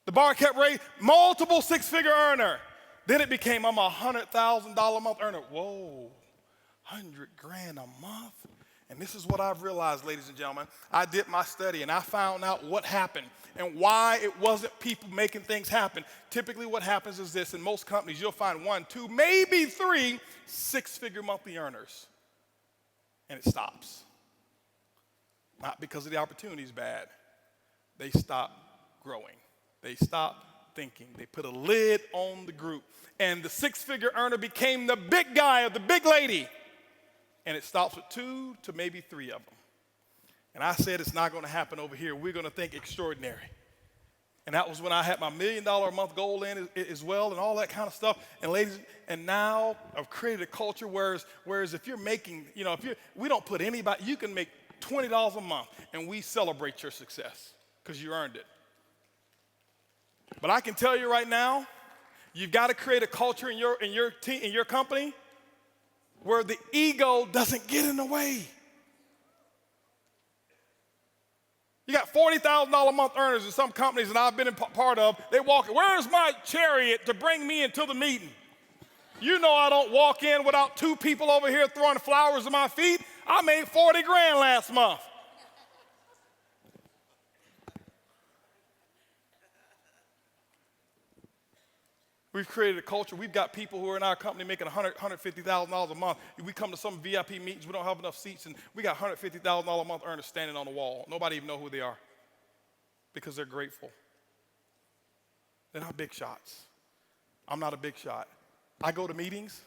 The bar kept raising, multiple six-figure earner. Then it became, I'm a $100,000 a month earner. Whoa, $100,000 a month? And this is what I've realized, ladies and gentlemen. I did my study, and I found out what happened and why it wasn't people making things happen. Typically what happens is this. In most companies, you'll find 1, 2, maybe 3 six-figure monthly earners. And it stops. Not because of the opportunity is bad. They stop growing. They stop thinking. They put a lid on the group. And the six-figure earner became the big guy or the big lady. And it stops with 2 to maybe 3 of them. And I said it's not going to happen over here. We're going to think extraordinary. And that was when I had my $1 million a month goal in as well and all that kind of stuff. And ladies, and now I've created a culture whereas if you're making, we don't put anybody, you can make $20 a month and we celebrate your success because you earned it. But I can tell you right now, you've got to create a culture in your team, in your company where the ego doesn't get in the way. You got $40,000 a month earners in some companies that I've been part of. They walk, where's my chariot to bring me into the meeting? You know I don't walk in without 2 people over here throwing flowers at my feet. I made 40 grand last month. We've created a culture. We've got people who are in our company making $150,000 a month. We come to some VIP meetings. We don't have enough seats, and we got $150,000 a month earners standing on the wall. Nobody even know who they are because they're grateful. They're not big shots. I'm not a big shot. I go to meetings.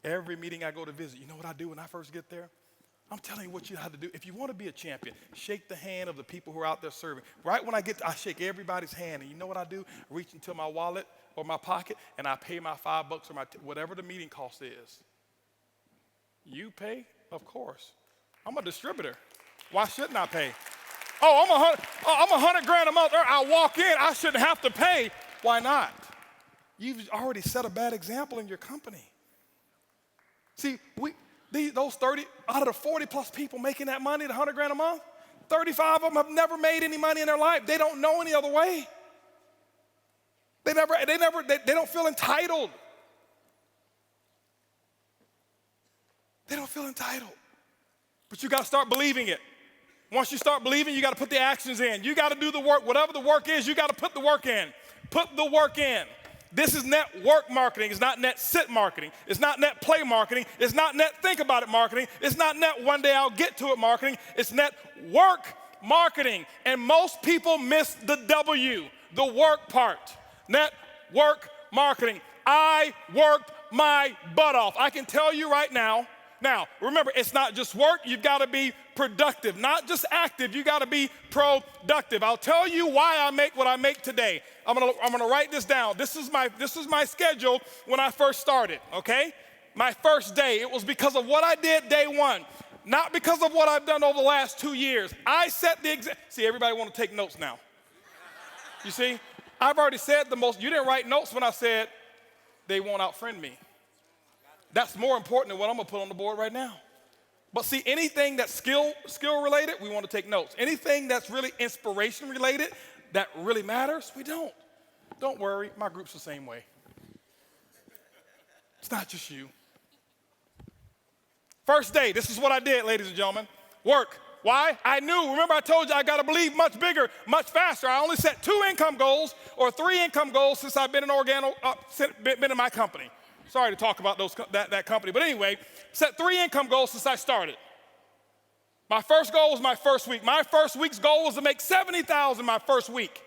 Every meeting I go to visit, you know what I do when I first get there? I'm telling you what you have to do. If you want to be a champion, shake the hand of the people who are out there serving. Right when I get to, I shake everybody's hand, and you know what I do? I reach into my wallet or my pocket, and I pay my $5 or whatever the meeting cost is. You pay? Of course. I'm a distributor. Why shouldn't I pay? I'm $100 grand a month. I walk in, I shouldn't have to pay. Why not? You've already set a bad example in your company. See, those 30 out of the 40 plus people making that money, the 100 grand a month, 35 of them have never made any money in their life. They don't know any other way. They don't feel entitled. They don't feel entitled. But you got to start believing it. Once you start believing, you got to put the actions in. You got to do the work. Whatever the work is, you got to put the work in. Put the work in. This is network marketing. It's not net sit marketing. It's not net play marketing. It's not net think about it marketing. It's not net one day I'll get to it marketing. It's net work marketing. And most people miss the W, the work part. Network marketing. I worked my butt off. I can tell you right now. Now, remember, it's not just work. You've got to be productive, not just active. You got to be productive. I'll tell you why I make what I make today. I'm gonna write this down. This is my schedule when I first started, okay? My first day. It was because of what I did day one, not because of what I've done over the last 2 years. I set the example. See, everybody want to take notes now. You see? I've already said the most. You didn't write notes when I said they won't outfriend me. That's more important than what I'm gonna put on the board right now. But see, anything that's skill related, we want to take notes. Anything that's really inspiration related, that really matters, we don't. Don't worry, my group's the same way. It's not just you. First day, this is what I did, ladies and gentlemen. Work. Why? I knew, remember I told you I got to believe much bigger, much faster. I only set 2 income goals or 3 income goals since I've been been in my company. Sorry to talk about that company, but anyway, set 3 income goals since I started. My first goal was my first week. My first week's goal was to make $70,000 my first week.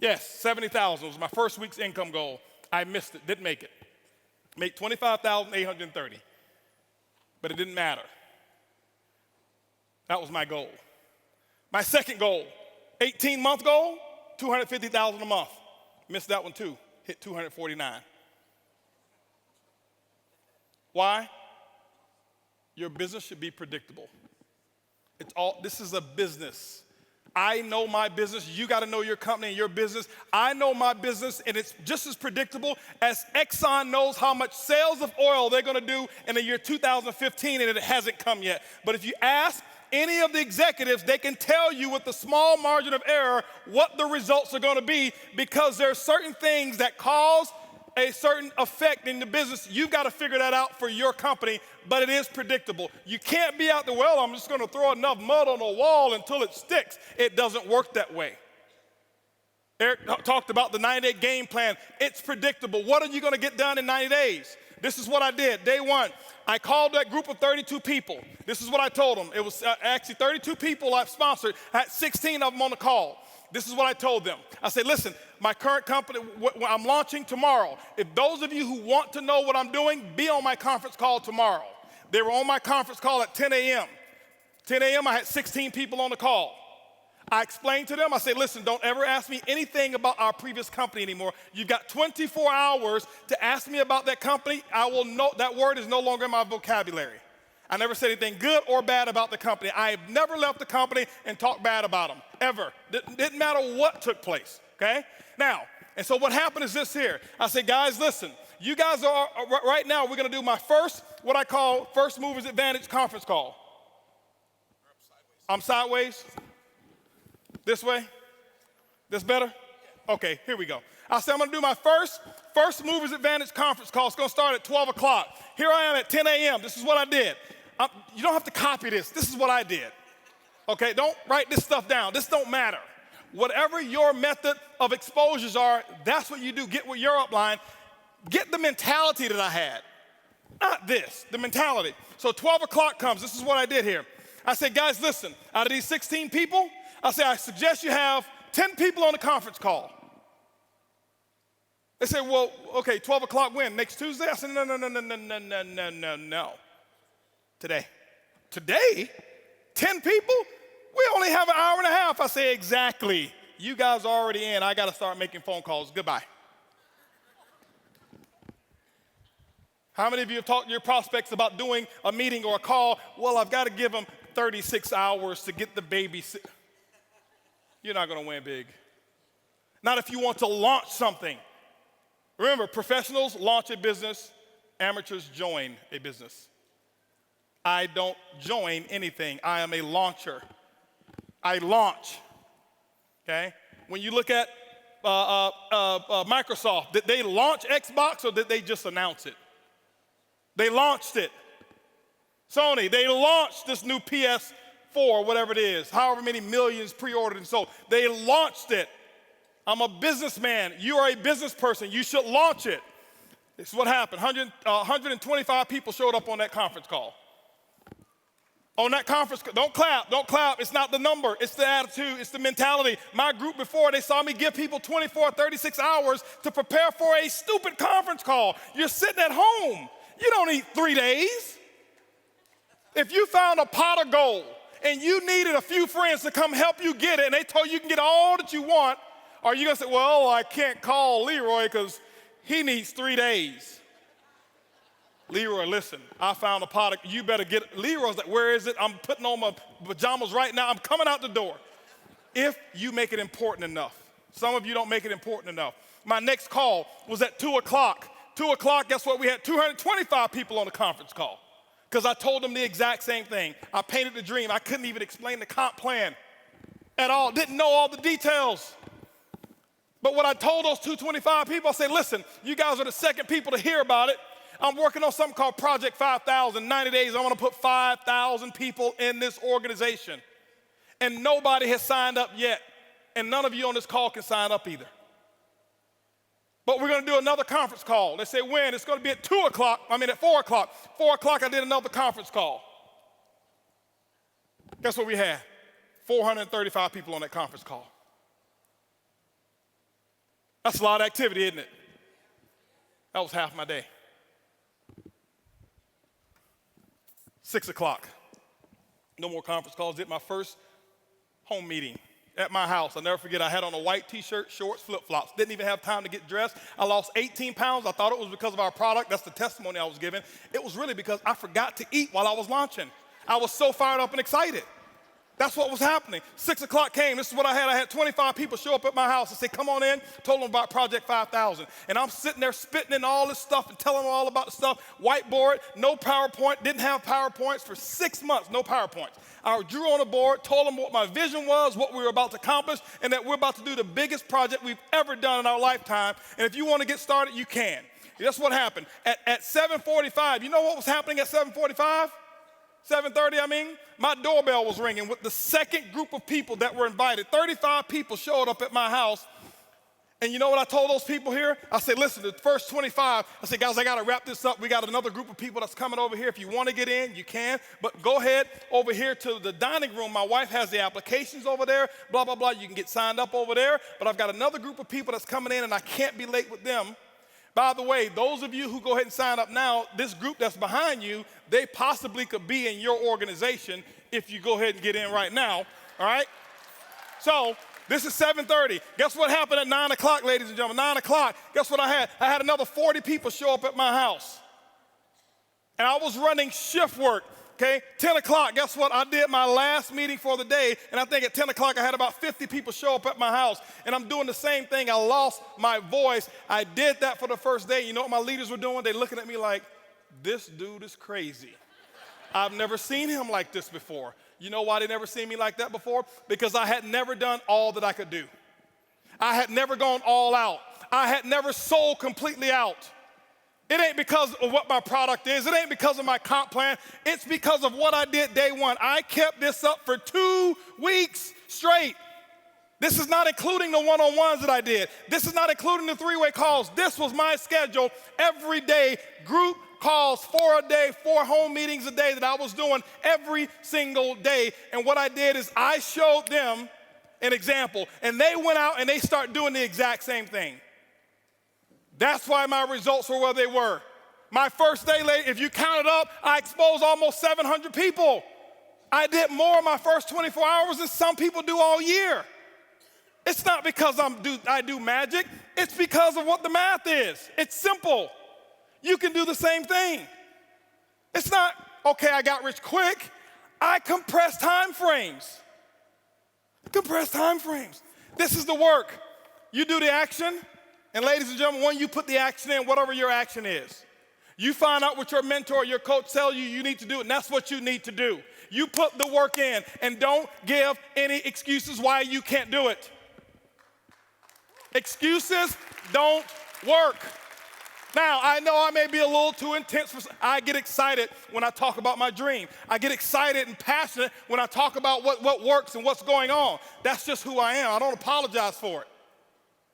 Yes, $70,000 was my first week's income goal. I missed it, didn't make it. Make $25,830, but it didn't matter. That was my goal. My second goal, 18-month goal, $250,000 a month. Missed that one too, hit 249. Why? Your business should be predictable. This is a business. I know my business. You got to know your company and your business. I know my business, and it's just as predictable as Exxon knows how much sales of oil they're going to do in the year 2015, and it hasn't come yet. But if you ask any of the executives, they can tell you with a small margin of error what the results are going to be, because there are certain things that cause a certain effect in the business. You've got to figure that out for your company, but it is predictable. You can't be out there, well, I'm just going to throw enough mud on the wall until it sticks. It doesn't work that way. Eric talked about the 90-day game plan. It's predictable. What are you going to get done in 90 days? This is what I did. Day one, I called that group of 32 people. This is what I told them. It was actually 32 people I've sponsored. I had 16 of them on the call. This is what I told them. I said, listen, my current company, I'm launching tomorrow. If those of you who want to know what I'm doing, be on my conference call tomorrow. They were on my conference call at 10 a.m. 10 a.m., I had 16 people on the call. I explained to them, I said, listen, don't ever ask me anything about our previous company anymore. You've got 24 hours to ask me about that company. I will know that word is no longer in my vocabulary. I never said anything good or bad about the company. I have never left the company and talked bad about them, ever. Didn't matter what took place, okay? Now, and so what happened is this here. I said, guys, listen, you guys are, right now, we're gonna do my first, what I call First Movers Advantage conference call. I'm sideways? This way? This better? Okay, here we go. I said I'm gonna do my First Movers Advantage conference call. It's gonna start at 12 o'clock. Here I am at 10 a.m. This is what I did. You don't have to copy this. This is what I did. Okay, don't write this stuff down. This don't matter. Whatever your method of exposures are, that's what you do. Get with your upline. Get the mentality that I had. Not this, the mentality. So 12 o'clock comes. This is what I did here. I said, guys, listen, out of these 16 people, I said, I suggest you have 10 people on the conference call. They said, well, okay, 12 o'clock when? Next Tuesday? I said, no. Today. Today? 10 people? We only have an hour and a half. I say, exactly. You guys are already in. I got to start making phone calls. Goodbye. How many of you have talked to your prospects about doing a meeting or a call? Well, I've got to give them 36 hours to get the baby. You're not going to win big. Not if you want to launch something. Remember, professionals launch a business, amateurs join a business. I don't join anything. I am a launcher. I launch, okay? When you look at Microsoft, did they launch Xbox or did they just announce it? They launched it. Sony, they launched this new PS4, whatever it is, however many millions pre-ordered and sold. They launched it. I'm a businessman. You are a business person. You should launch it. This is what happened. 125 people showed up on that conference call. On that conference call, don't clap. It's not the number. It's the attitude. It's the mentality. My group before, they saw me give people 24, 36 hours to prepare for a stupid conference call. You're sitting at home. You don't need 3 days. If you found a pot of gold and you needed a few friends to come help you get it and they told you can get all that you want, are you going to say, well, I can't call Leroy because he needs 3 days? Leroy, listen, I found a pot of, you better get it. Leroy's like, where is it? I'm putting on my pajamas right now. I'm coming out the door. If you make it important enough. Some of you don't make it important enough. My next call was at 2 o'clock. 2 o'clock, guess what? We had 225 people on the conference call because I told them the exact same thing. I painted the dream. I couldn't even explain the comp plan at all. Didn't know all the details. But what I told those 225 people, I said, listen, you guys are the second people to hear about it. I'm working on something called Project 5,000. 90 days, I want to put 5,000 people in this organization. And nobody has signed up yet. And none of you on this call can sign up either. But we're going to do another conference call. They say when? It's going to be at 4 o'clock. 4 o'clock, I did another conference call. Guess what we had? 435 people on that conference call. That's a lot of activity, isn't it? That was half my day. 6 o'clock. No more conference calls. Did my first home meeting at my house. I'll never forget, I had on a white t-shirt, shorts, flip-flops. Didn't even have time to get dressed. I lost 18 pounds. I thought it was because of our product. That's the testimony I was giving. It was really because I forgot to eat while I was launching. I was so fired up and excited. That's what was happening. 6 o'clock came. This is what I had. I had 25 people show up at my house and say, come on in. Told them about Project 5,000. And I'm sitting there spitting in all this stuff and telling them all about the stuff. Whiteboard, no PowerPoint. Didn't have PowerPoints for 6 months. No PowerPoints. I drew on a board, told them what my vision was, what we were about to accomplish, and that we're about to do the biggest project we've ever done in our lifetime. And if you want to get started, you can. That's what happened. At 7:45, you know what was happening at 7:45? 7:30, my doorbell was ringing with the second group of people that were invited. 35 people showed up at my house. And you know what I told those people here? I said, listen, the first 25, I said, guys, I got to wrap this up. We got another group of people that's coming over here. If you want to get in, you can. But go ahead over here to the dining room. My wife has the applications over there, blah, blah, blah. You can get signed up over there. But I've got another group of people that's coming in, and I can't be late with them. By the way, those of you who go ahead and sign up now, this group that's behind you, they possibly could be in your organization if you go ahead and get in right now, all right? so this is 7:30. Guess what happened at 9 o'clock, ladies and gentlemen? 9 o'clock, guess what I had? I had another 40 people show up at my house. And I was running shift work, okay? 10 o'clock, guess what? I did my last meeting for the day, and I think at 10 o'clock I had about 50 people show up at my house. And I'm doing the same thing. I lost my voice. I did that for the first day. You know what my leaders were doing? They're looking at me like, this dude is crazy. I've never seen him like this before. You know why they never seen me like that before? Because I had never done all that I could do. I had never gone all out. I had never sold completely out. It ain't because of what my product is. It ain't because of my comp plan. It's because of what I did day one. I kept this up for 2 weeks straight. This is not including the one-on-ones that I did. This is not including the three-way calls. This was my schedule every day, group calls, 4 a day, 4 home meetings a day that I was doing every single day. And what I did is I showed them an example, and they went out and they started doing the exact same thing. That's why my results were where they were. My first day, if you count it up, I exposed almost 700 people. I did more in my first 24 hours than some people do all year. It's not because I do magic. It's because of what the math is. It's simple. You can do the same thing. It's not, okay, I got rich quick. I compress time frames. Compress time frames. This is the work. You do the action, and ladies and gentlemen, when you put the action in, whatever your action is, you find out what your mentor, your coach tell you need to do, and that's what you need to do. You put the work in, and don't give any excuses why you can't do it. Excuses don't work. Now, I know I may be a little too intense. I get excited when I talk about my dream. I get excited and passionate when I talk about what works and what's going on. That's just who I am. I don't apologize for it.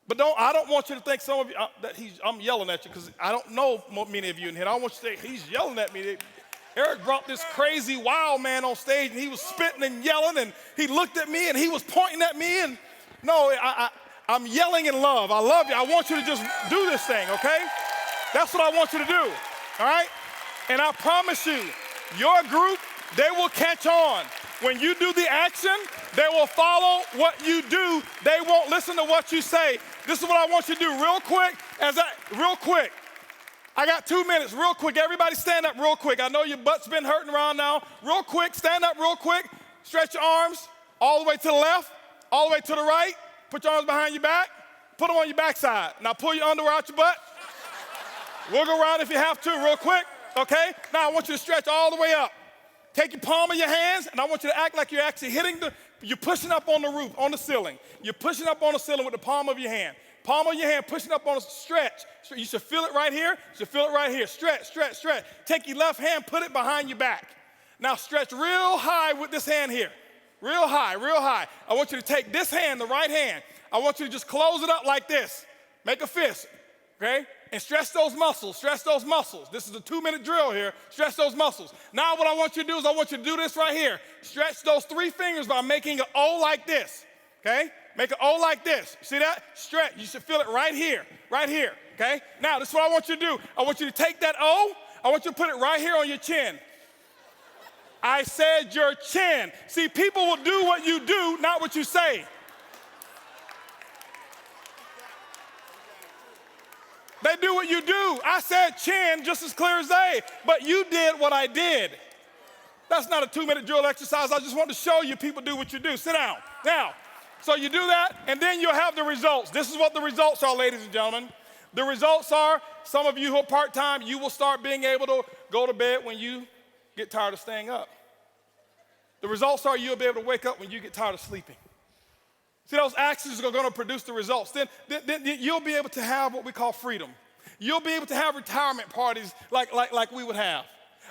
But I don't want you to think some of you, that I'm yelling at you because I don't know many of you in here. I want you to think he's yelling at me. Eric brought this crazy wild man on stage, and he was spitting and yelling, and he looked at me, and he was pointing at me. And no, I'm yelling in love. I love you. I want you to just do this thing, okay? That's what I want you to do, all right? And I promise you, your group, they will catch on. When you do the action, they will follow what you do. They won't listen to what you say. This is what I want you to do real quick. Real quick. I got 2 minutes, real quick. Everybody stand up real quick. I know your butt's been hurting around now. Real quick, stand up real quick. Stretch your arms all the way to the left, all the way to the right. Put your arms behind your back. Put them on your backside. Now pull your underwear out your butt. Wiggle around if you have to real quick, okay? Now I want you to stretch all the way up. Take your palm of your hands, and I want you to act like you're actually you're pushing up on the roof, on the ceiling. You're pushing up on the ceiling with the palm of your hand. Palm of your hand, pushing up on a stretch. You should feel it right here. You should feel it right here. Stretch, stretch, stretch. Take your left hand, put it behind your back. Now stretch real high with this hand here. Real high, real high. I want you to take this hand, the right hand. I want you to just close it up like this. Make a fist, okay? And stretch those muscles, stretch those muscles. This is a 2-minute drill here. Stretch those muscles. Now what I want you to do is I want you to do this right here. Stretch those 3 fingers by making an O like this, okay? Make an O like this. See that? Stretch. You should feel it right here, okay? Now this is what I want you to do. I want you to take that O. I want you to put it right here on your chin. I said your chin. See, people will do what you do, not what you say. They do what you do. I said chin just as clear as they, but you did what I did. That's not a 2-minute drill exercise. I just want to show you people do what you do. Sit down. Now, so you do that, and then you'll have the results. This is what the results are, ladies and gentlemen. The results are, some of you who are part-time, you will start being able to go to bed when you get tired of staying up. The results are you'll be able to wake up when you get tired of sleeping. See, those actions are going to produce the results. Then you'll be able to have what we call freedom. You'll be able to have retirement parties like we would have.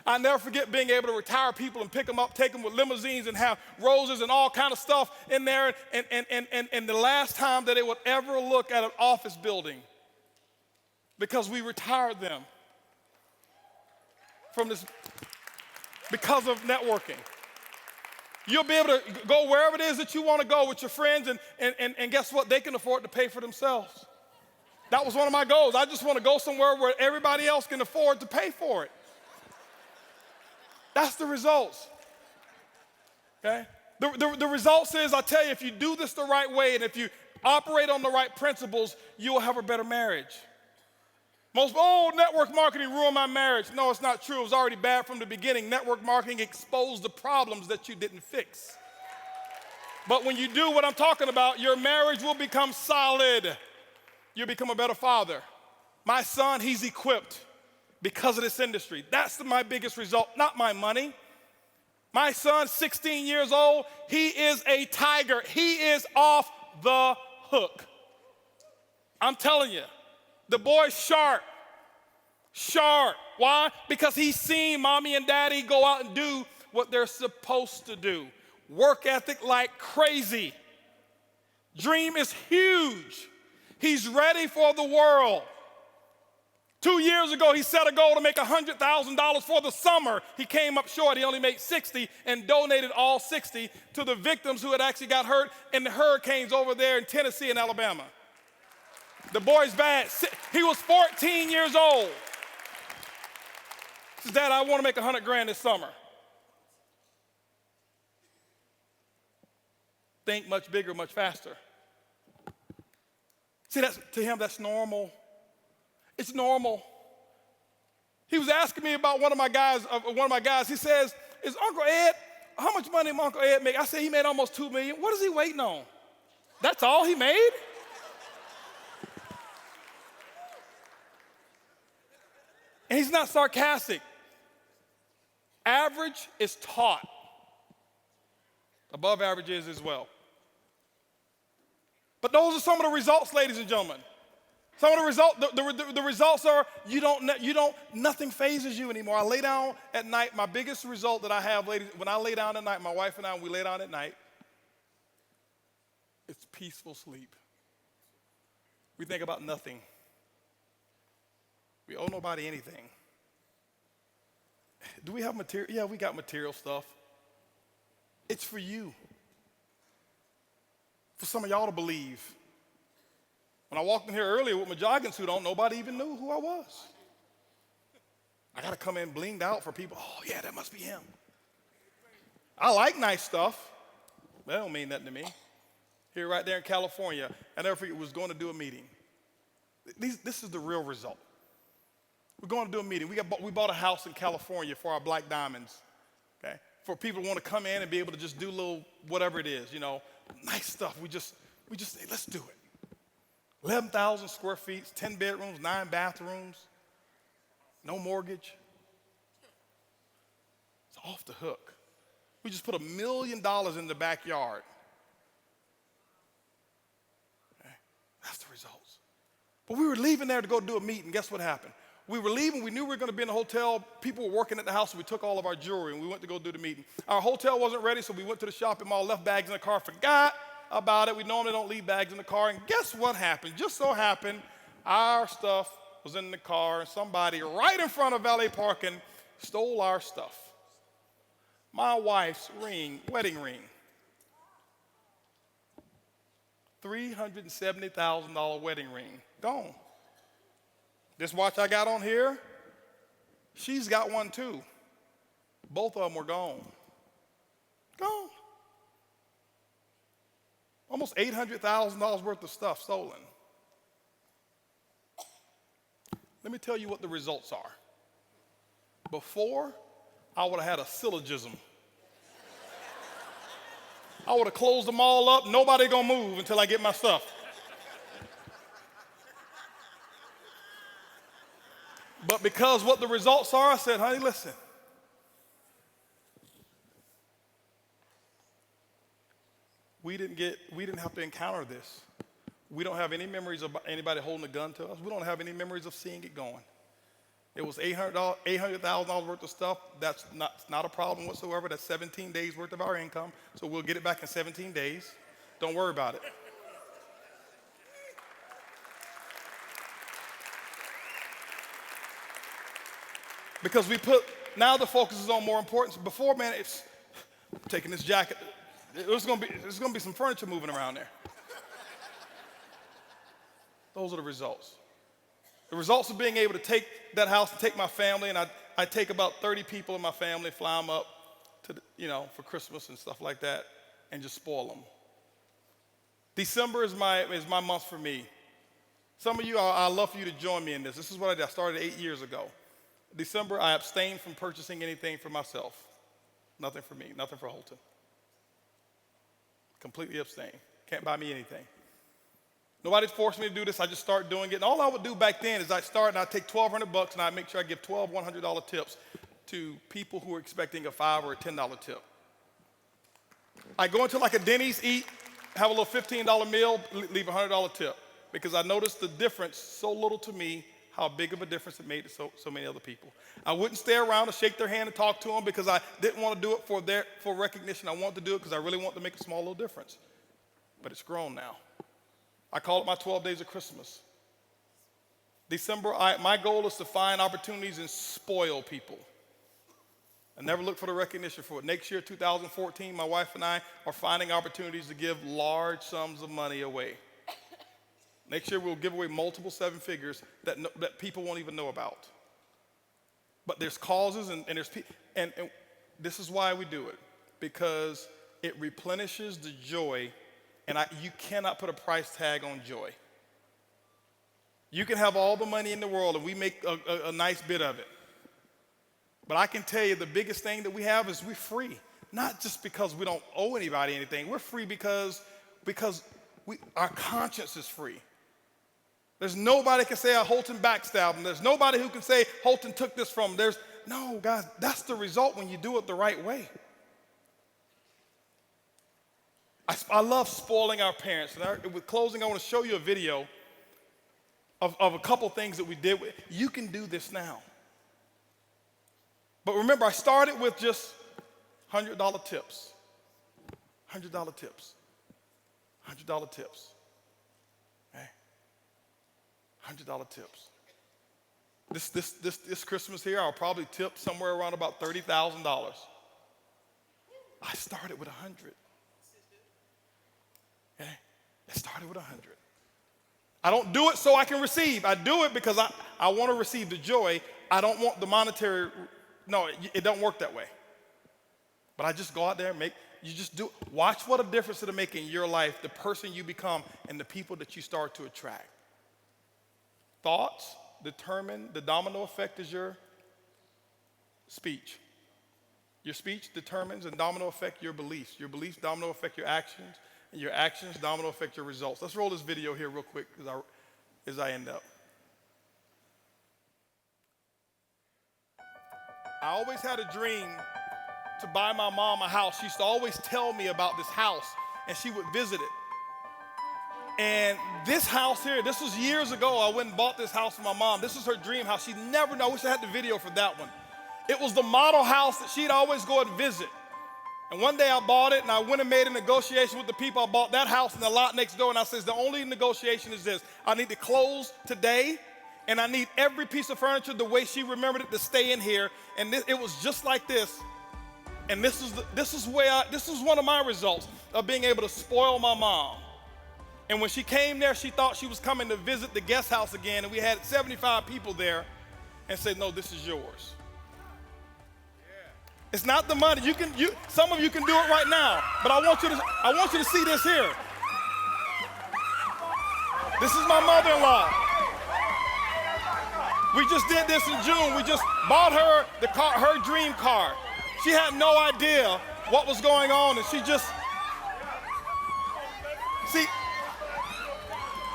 I never forget being able to retire people and pick them up, take them with limousines and have roses and all kind of stuff in there. And the last time that they would ever look at an office building, because we retired them from this because of networking. You'll be able to go wherever it is that you want to go with your friends, and guess what? They can afford to pay for themselves. That was one of my goals. I just want to go somewhere where everybody else can afford to pay for it. That's the results, okay? The results is, I tell you, if you do this the right way and if you operate on the right principles, you will have a better marriage. Network marketing ruined my marriage. No, it's not true. It was already bad from the beginning. Network marketing exposed the problems that you didn't fix. But when you do what I'm talking about, your marriage will become solid. You'll become a better father. My son, he's equipped because of this industry. That's my biggest result, not my money. My son, 16 years old, he is a tiger. He is off the hook. I'm telling you, the boy's sharp. Sharp. Why? Because he's seen mommy and daddy go out and do what they're supposed to do. Work ethic like crazy. Dream is huge. He's ready for the world. 2 years ago, he set a goal to make $100,000 for the summer. He came up short. He only made $60 and donated all $60 to the victims who had actually got hurt in the hurricanes over there in Tennessee and Alabama. The boy's bad. He was 14 years old. He says, Dad, I want to make $100,000 this summer. Think much bigger, much faster. See, to him, that's normal. It's normal. He was asking me about one of my guys. He says, "Is Uncle Ed? How much money did Uncle Ed make?" I said, "He made almost $2 million." What is he waiting on? That's all he made? And he's not sarcastic. Average is taught. Above average is as well. But those are some of the results, ladies and gentlemen. Some of the results are nothing phases you anymore. I lay down at night. My biggest result that I have, ladies, when I lay down at night, my wife and I, we lay down at night, it's peaceful sleep. We think about nothing. We owe nobody anything. Do we have material? Yeah, we got material stuff. It's for you. For some of y'all to believe. When I walked in here earlier with my jogging suit on, nobody even knew who I was. I got to come in blinged out for people. Oh, yeah, that must be him. I like nice stuff. That don't mean nothing to me. Here, right there in California, I never forget, was going to do a meeting. This is the real result. We're going to do a meeting. We bought a house in California for our Black Diamonds, okay? For people who want to come in and be able to just do a little whatever it is, nice stuff. We just say, let's do it. 11,000 square feet, 10 bedrooms, 9 bathrooms, no mortgage. It's off the hook. We just put $1 million in the backyard. Okay? That's the results. But we were leaving there to go do a meeting. Guess what happened? We were leaving. We knew we were going to be in a hotel. People were working at the house, so we took all of our jewelry, and we went to go do the meeting. Our hotel wasn't ready, so we went to the shopping mall, left bags in the car, forgot about it. We normally don't leave bags in the car. And guess what happened? Just so happened, our stuff was in the car, and somebody right in front of valet parking stole our stuff. My wife's ring, wedding ring. $370,000 wedding ring. Gone. This watch I got on here, she's got one too. Both of them were gone. Gone. Almost $800,000 worth of stuff stolen. Let me tell you what the results are. Before, I would have had a syllogism. I would have closed them all up. Nobody gonna move until I get my stuff. But because what the results are, I said, honey, listen. We didn't have to encounter this. We don't have any memories of anybody holding a gun to us. We don't have any memories of seeing it going. It was $800,000 worth of stuff. That's not a problem whatsoever. That's 17 days worth of our income. So we'll get it back in 17 days. Don't worry about it. Because now the focus is on more important. Before, man, it's taking this jacket. There's gonna be some furniture moving around there. Those are the results. The results of being able to take that house and take my family, and I take about 30 people in my family, fly them up to for Christmas and stuff like that. and just spoil them. December is my month for me. Some of you, I'd love for you to join me in this. This is what I did. I started 8 years ago. December, I abstained from purchasing anything for myself. Nothing for me, nothing for Holton. Completely abstain. Can't buy me anything. Nobody forced me to do this. I just started doing it. And all I would do back then is I'd start and I'd take $1,200 and I'd make sure I give 12 $100 tips to people who were expecting a $5 or a $10 tip. I'd go into like a Denny's, eat, have a little $15 meal, leave a $100 tip. Because I noticed the difference so little to me, how big of a difference it made to so many other people. I wouldn't stay around to shake their hand and talk to them because I didn't want to do it for recognition. I wanted to do it because I really want to make a small little difference. But it's grown now. I call it my 12 days of Christmas. December, my goal is to find opportunities and spoil people. I never look for the recognition for it. Next year, 2014, my wife and I are finding opportunities to give large sums of money away. Next year, we'll give away multiple seven figures that people won't even know about. But there's causes and there's people, and this is why we do it, because it replenishes the joy, and you cannot put a price tag on joy. You can have all the money in the world, and we make a nice bit of it. But I can tell you the biggest thing that we have is we're free. Not just because we don't owe anybody anything. We're free because our conscience is free. There's nobody can say Holton backstabbed him. There's nobody who can say Holton took this from him. No, guys, that's the result when you do it the right way. I love spoiling our parents. And with closing, I want to show you a video of a couple things that we did. You can do this now. But remember, I started with just $100 tips. $100 tips. $100 tips. $100 tips. This Christmas here, I'll probably tip somewhere around about $30,000. I started with 100. Okay? I started with 100. I don't do it so I can receive. I do it because I want to receive the joy. I don't want the monetary. No, it don't work that way. But I just go out there and you just do it. Watch what a difference it'll make in your life, the person you become, and the people that you start to attract. Thoughts determine, the domino effect is your speech. Your speech determines and domino affect your beliefs. Your beliefs domino affect your actions, and your actions domino affect your results. Let's roll this video here real quick as I end up. I always had a dream to buy my mom a house. She used to always tell me about this house, and she would visit it. And this house here, this was years ago. I went and bought this house for my mom. This was her dream house. She never knew. I wish I had the video for that one. It was the model house that she'd always go and visit. And one day I bought it, and I went and made a negotiation with the people. I bought that house and the lot next door, and I says, the only negotiation is this. I need to close today, and I need every piece of furniture the way she remembered it to stay in here. And it was just like this. And this is one of my results of being able to spoil my mom. And when she came there, she thought she was coming to visit the guest house again, and we had 75 people there, and said, no, this is yours. It's not the money. Some of you can do it right now, but I want you to see this here. This is my mother-in-law. We just did this in June. We just bought her her dream car. She had no idea what was going on, and see,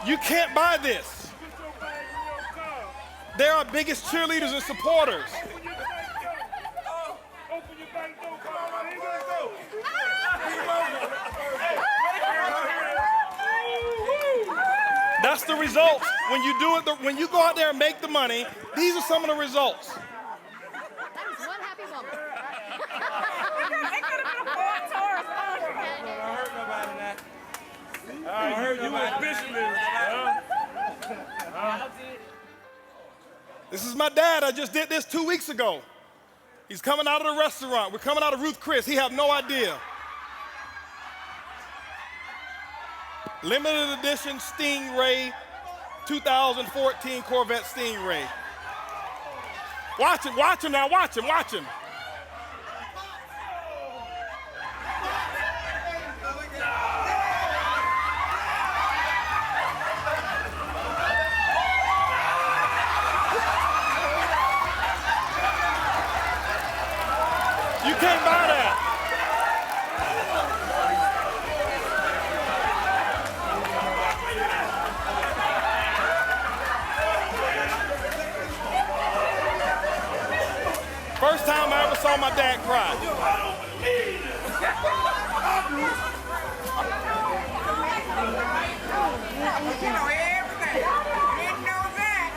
you can't buy this. They're our biggest cheerleaders and supporters. That's the results. When you do it, when you go out there and make the money, these are some of the results. That is one happy moment. I heard you was business. This is my dad. I just did this 2 weeks ago. He's coming out of the restaurant. We're coming out of Ruth Chris. He have no idea. Limited edition Stingray, 2014 Corvette Stingray. Watch him now, watch him. dad cry. I don't believe this. You know everything. Didn't know that.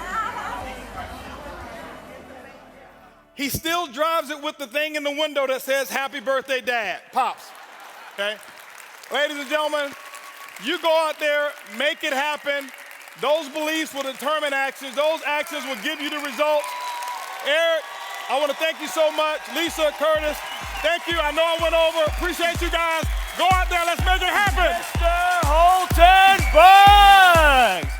He still drives it with the thing in the window that says, "Happy birthday, Dad." Pops, okay? Ladies and gentlemen, you go out there, make it happen. Those beliefs will determine actions. Those actions will give you the results. Eric, I want to thank you so much. Lisa, Curtis, thank you. I know I went over. Appreciate you guys. Go out there. Let's make it happen. Mr. Holton Buggs.